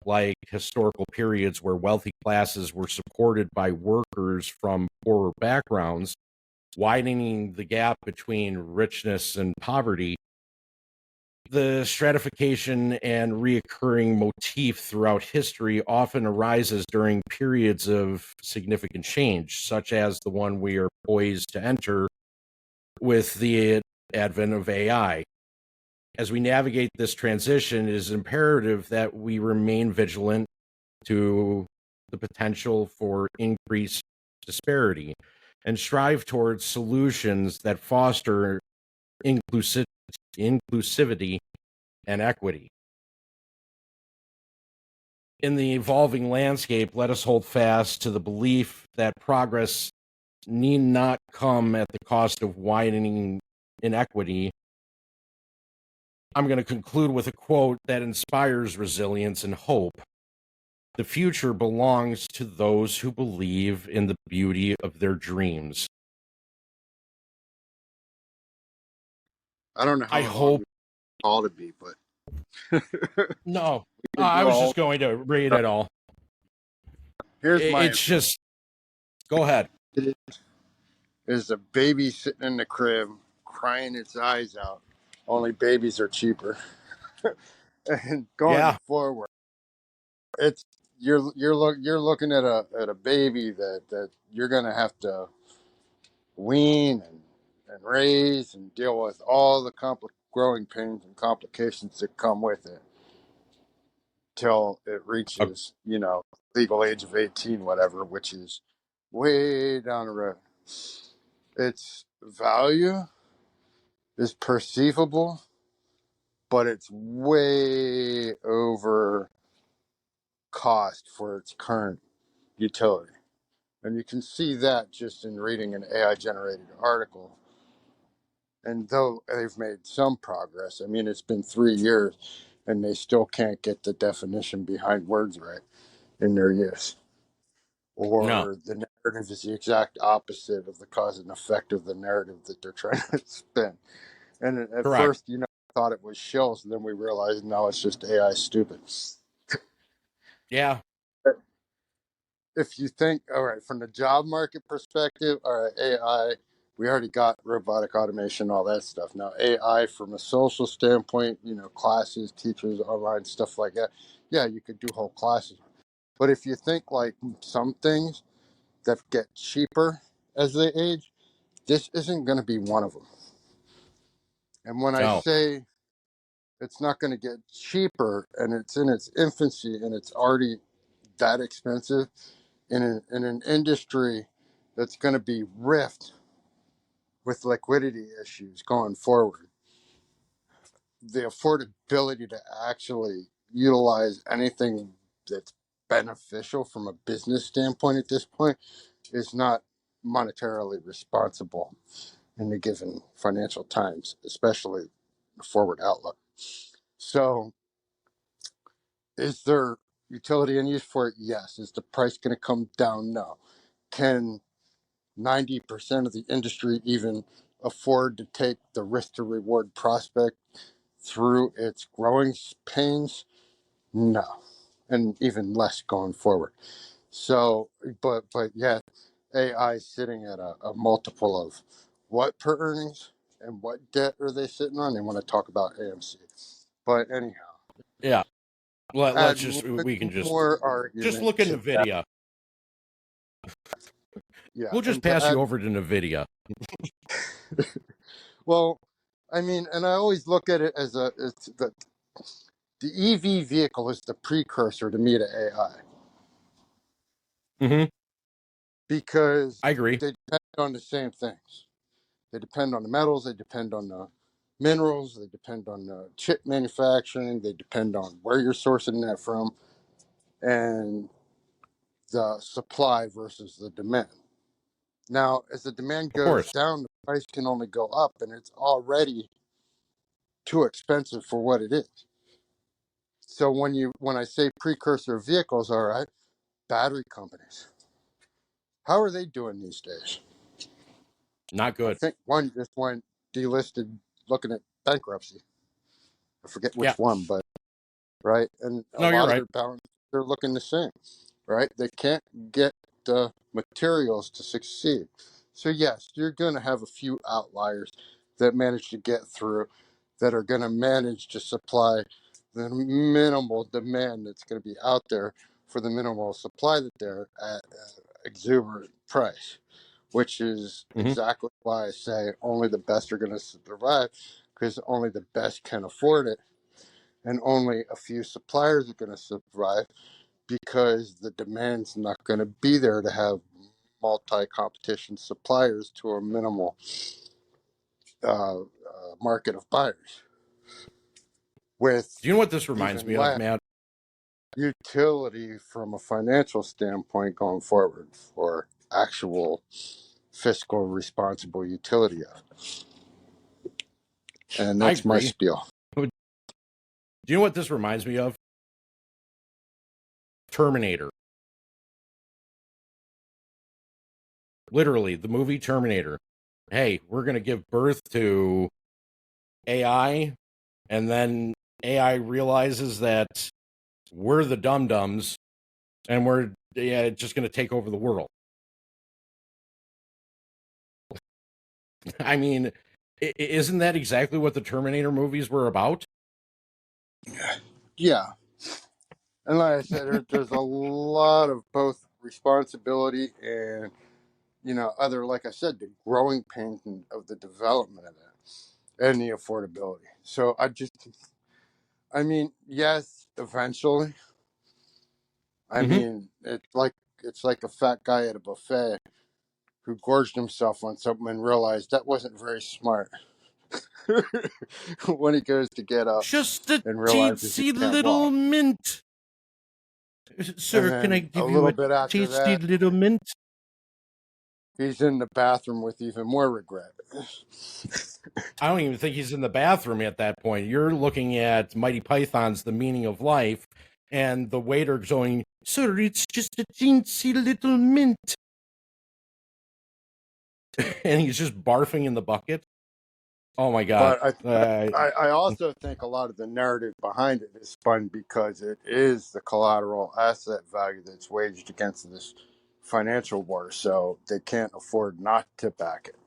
like historical periods where wealthy classes were supported by workers from poorer backgrounds, widening the gap between richness and poverty. The stratification and reoccurring motif throughout history often arises during periods of significant change, such as the one we are poised to enter with the advent of AI. As we navigate this transition, it is imperative that we remain vigilant to the potential for increased disparity and strive towards solutions that foster inclusivity and equity. In the evolving landscape, let us hold fast to the belief that progress need not come at the cost of widening inequity. I'm going to conclude with a quote that inspires resilience and hope. The future belongs to those who believe in the beauty of their dreams.
I don't know how
I
long
hope.
we call to be, but
No,
we can
I
do
was
all-
just going to read it all.
Here's my
It's just. Go ahead.
Is a baby sitting in the crib crying its eyes out. Only babies are cheaper. And going forward, it's you're looking at a baby that you're gonna have to wean and raise and deal with all the growing pains and complications that come with it till it reaches legal age of 18, whatever, which is way down the road. Its value is perceivable, but it's way over cost for its current utility. And you can see that just in reading an AI generated article. And though they've made some progress, I mean, it's been 3 years and they still can't get the definition behind words right in their use. Or the narrative is the exact opposite of the cause and effect of the narrative that they're trying to spin. And at first, I thought it was shills, and then we realized no, it's just AI stupid.
Yeah.
If you think, all right, from the job market perspective, all right, AI, we already got robotic automation, all that stuff. Now, AI from a social standpoint, classes, teachers, online, stuff like that. Yeah, you could do whole classes. But if you think like some things that get cheaper as they age, this isn't going to be one of them. And when I say it's not going to get cheaper and it's in its infancy and it's already that expensive in an industry that's going to be rift with liquidity issues going forward, the affordability to actually utilize anything that's beneficial from a business standpoint at this point is not monetarily responsible in the given financial times, especially the forward outlook. So is there utility and use for it? Yes. Is the price going to come down? No. Can 90% of the industry even afford to take the risk to reward prospect through its growing pains? No. And even less going forward. So, but yeah, AI is sitting at a multiple of what per earnings and what debt are they sitting on? They want to talk about AMC. But anyhow.
Yeah. Let's just, we can just look at NVIDIA.
Yeah.
We'll just pass you over to NVIDIA.
Well, I mean, and I always look at it as the EV vehicle is the precursor to me to AI.
Mm-hmm.
Because
I agree.
They depend on the same things. They depend on the metals, they depend on the minerals, they depend on the chip manufacturing, they depend on where you're sourcing that from, and the supply versus the demand. Now, as the demand goes down, the price can only go up, and it's already too expensive for what it is. So when I say precursor vehicles, all right, battery companies, how are they doing these days?
Not good.
I think one just went delisted, looking at bankruptcy. I forget which one, but right, and a lot of their balance, they're looking the same, right? They can't get the materials to succeed. So yes, you're going to have a few outliers that manage to get through. that are going to manage to supply the minimal demand that's going to be out there for the minimal supply that they're at exuberant price, which is exactly why I say only the best are going to survive, because only the best can afford it, and only a few suppliers are going to survive because the demand's not going to be there to have multi-competition suppliers to a minimal market of buyers. With
Do you know what this reminds me of, Matt?
Utility from a financial standpoint going forward for actual fiscal responsible utility of it. And that's my spiel.
Do you know what this reminds me of? Terminator. Literally, the movie Terminator. Hey, we're going to give birth to AI, and then AI realizes that we're the dum-dums, and we're just going to take over the world. I mean, isn't that exactly what the Terminator movies were about?
Yeah. And like I said, there's a lot of both responsibility and, other, like I said, the growing pains of the development of that and the affordability. So yes, eventually. It's like a fat guy at a buffet who gorged himself on something and realized that wasn't very smart. When he goes to get up and realizes he can't
little
walk.
mint. Sir, can I give you a tasty little mint?
He's in the bathroom with even more regret.
I don't even think he's in the bathroom at that point. You're looking at Mighty Python's The Meaning of Life, and the waiter going, "Sir, it's just a teensy little mint." And he's just barfing in the bucket. Oh my God.
But I also think a lot of the narrative behind it is spun because it is the collateral asset value that's waged against this financial war, so they can't afford not to back it.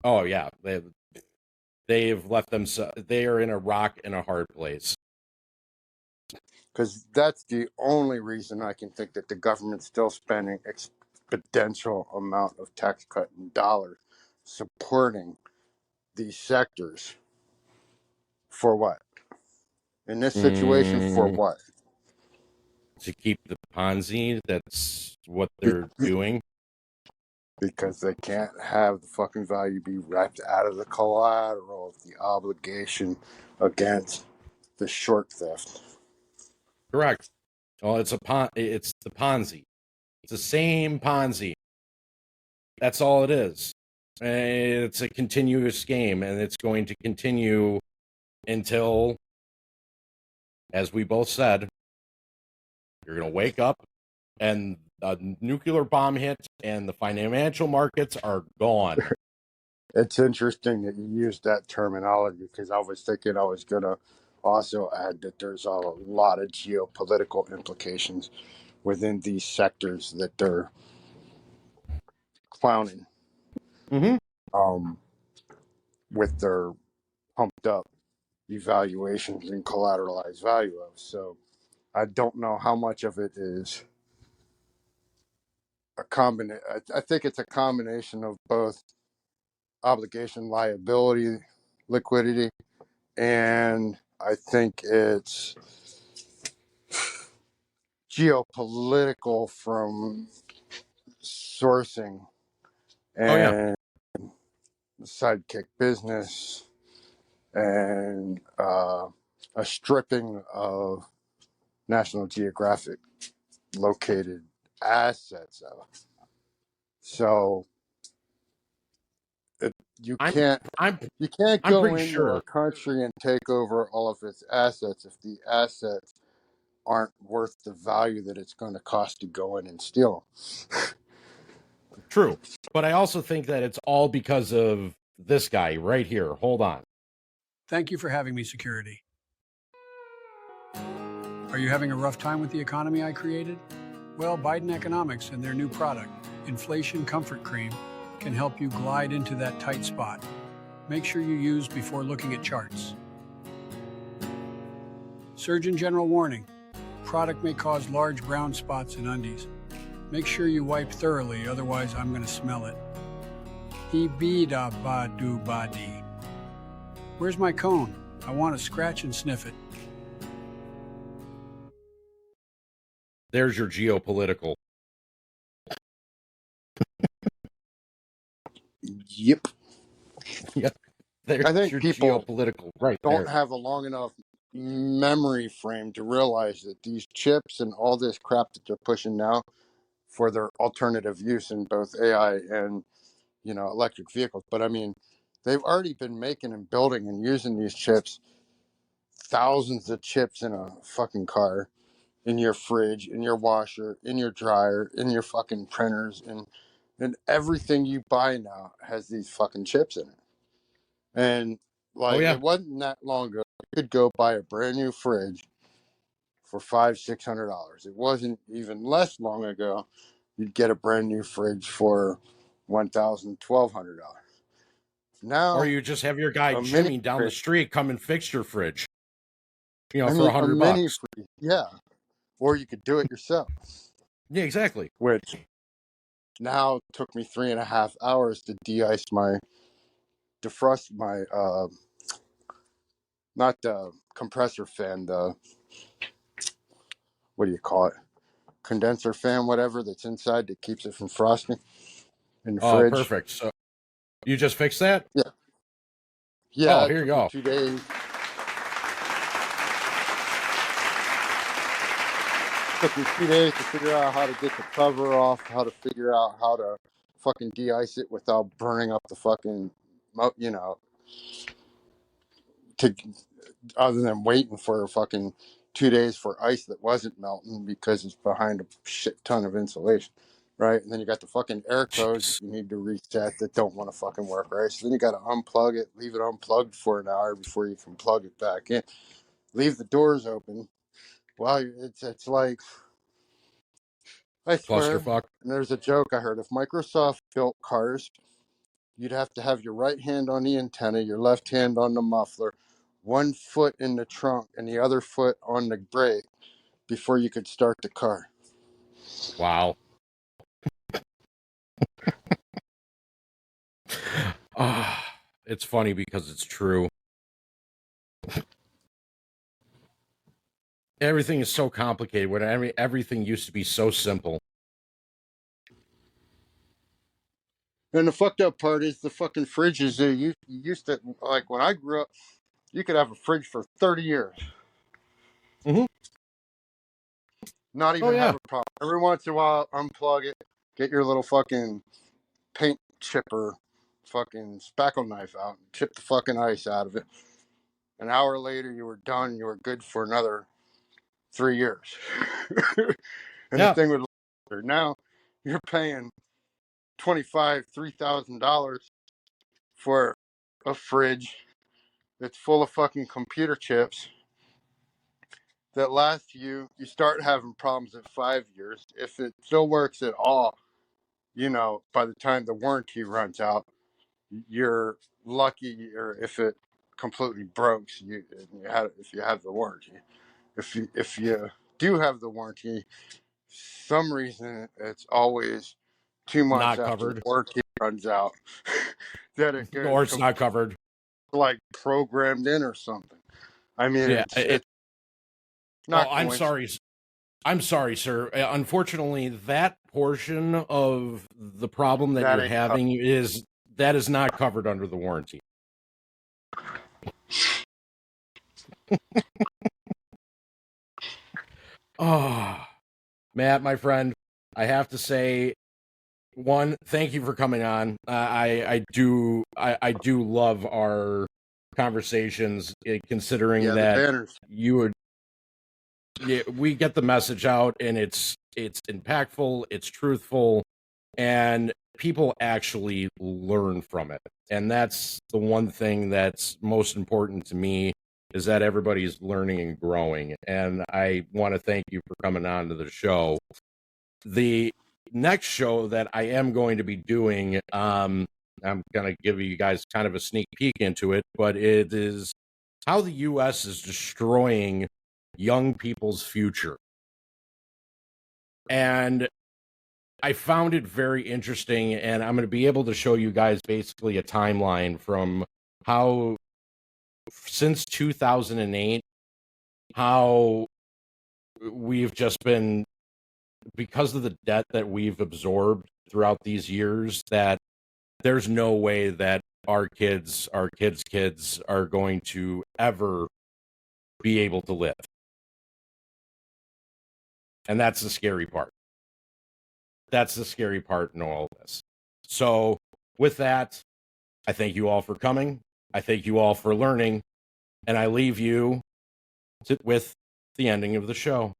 Oh yeah, they've left them. They are in a rock and a hard place.
Because that's the only reason I can think that the government's still spending exponential amount of tax cut and dollars supporting these sectors. For what? In this situation, for what?
To keep the Ponzi, that's what they're doing.
Because they can't have the fucking value be wrapped out of the collateral of the obligation against the short theft.
Correct. Well, it's the Ponzi. It's the same Ponzi. That's all it is. It's a continuous game, and it's going to continue until, as we both said, you're going to wake up and a nuclear bomb hits and the financial markets are gone.
It's interesting that you used that terminology, because I was thinking I was going to also add that there's a lot of geopolitical implications within these sectors that they're clowning. With their pumped up evaluations and collateralized value of. So I don't know how much of it is a combination. I think it's a combination of both obligation, liability, liquidity, and I think it's geopolitical from sourcing and sidekick business and a stripping of National Geographic located assets of. So you can't go into a country and take over all of its assets if the assets aren't worth the value that it's going to cost to go in and steal them.
True. But I also think that it's all because of this guy right here. Hold on.
Thank you for having me, security. Are you having a rough time with the economy I created? Well, Biden Economics and their new product, Inflation Comfort Cream, can help you glide into that tight spot. Make sure you use before looking at charts. Surgeon General warning. Product may cause large brown spots in undies. Make sure you wipe thoroughly, otherwise I'm going to smell it. Ibida badu badi. Where's my cone? I want to scratch and sniff it.
There's your geopolitical.
Yep.
Yep. There's
I think
your
people
geopolitical right
don't
there.
have a long enough memory frame to realize that these chips and all this crap that they're pushing now for their alternative use in both AI and, electric vehicles. But I mean, they've already been making and building and using these chips, thousands of chips in a fucking car, in your fridge, in your washer, in your dryer, in your fucking printers, and everything you buy now has these fucking chips in it. And it wasn't that long ago you could go buy a brand new fridge for $500-600. It wasn't even less long ago you'd get a brand new fridge for $1,000-1,200. Now,
Or you just have your guy Jimmy down the street come and fix your fridge. For $100.
Mini fridge, yeah. Or you could do it yourself.
Yeah, exactly.
Which now took me 3.5 hours to defrost my not the compressor fan, what do you call it? Condenser fan, whatever, that's inside that keeps it from frosting in the fridge.
Oh, perfect. So you just fixed that?
Yeah. Yeah.
Oh, here you go.
2 days. Took me 2 days to figure out how to get the cover off, how to figure out how to fucking de-ice it without burning up the fucking, other than waiting for fucking 2 days for ice that wasn't melting because it's behind a shit ton of insulation, right? And then you got the fucking air codes you need to reset that don't want to fucking work, right? So then you got to unplug it, leave it unplugged for an hour before you can plug it back in. Leave the doors open. Well, it's like, I swear,
Clusterfuck.
and there's a joke I heard. If Microsoft built cars, you'd have to have your right hand on the antenna, your left hand on the muffler, one foot in the trunk, and the other foot on the brake before you could start the car.
Wow. It's funny because it's true. Everything is so complicated when everything used to be so simple.
And the fucked up part is the fucking fridges. You used to, like when I grew up, you could have a fridge for 30 years.
Mm-hmm.
Not even have a problem. Every once in a while, unplug it, get your little fucking paint chipper, fucking spackle knife out, and chip the fucking ice out of it. An hour later, you were done. You were good for another 3 years. And the thing with now, you're paying $3,000 for a fridge that's full of fucking computer chips that last you start having problems at 5 years. If it still works at all, by the time the warranty runs out, you're lucky. Or if it completely breaks, if you have the warranty. If you do have the warranty, some reason it's always 2 months
not
after
covered.
the warranty runs out that it gets,
or it's not covered,
like programmed in or something. I mean, it's not.
I'm sorry. I'm sorry, sir. Unfortunately, that portion of the problem that you're having is not covered under the warranty. Oh, Matt, my friend, I have to say, one, thank you for coming on. I do love our conversations, considering that you would. Yeah, we get the message out, and it's impactful, it's truthful, and people actually learn from it. And that's the one thing that's most important to me, is that everybody's learning and growing. And I want to thank you for coming on to the show. The next show that I am going to be doing, I'm going to give you guys kind of a sneak peek into it, but it is how the U.S. is destroying young people's future. And I found it very interesting, and I'm going to be able to show you guys basically a timeline from how, since 2008, how we've just been, because of the debt that we've absorbed throughout these years, that there's no way that our kids' kids are going to ever be able to live. And that's the scary part. That's the scary part in all of this. So with that, I thank you all for coming. I thank you all for learning. And I leave you with the ending of the show.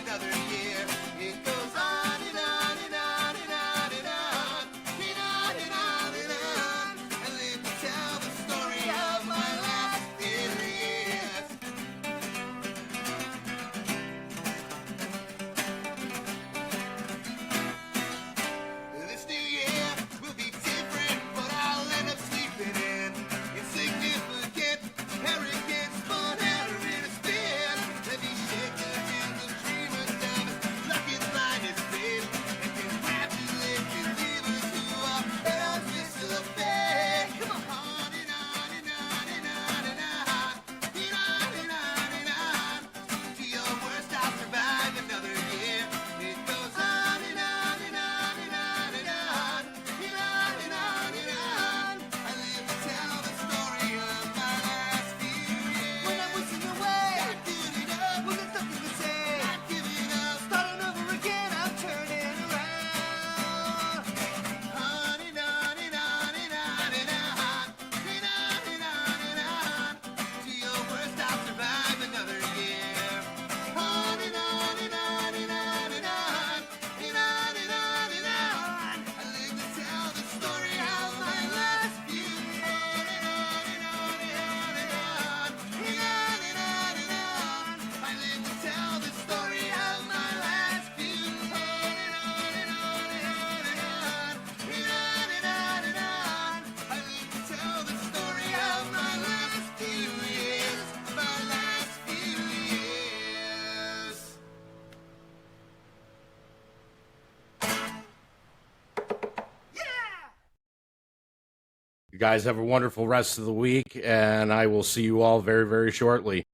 Another
You guys have a wonderful rest of the week, and I will see you all very, very shortly.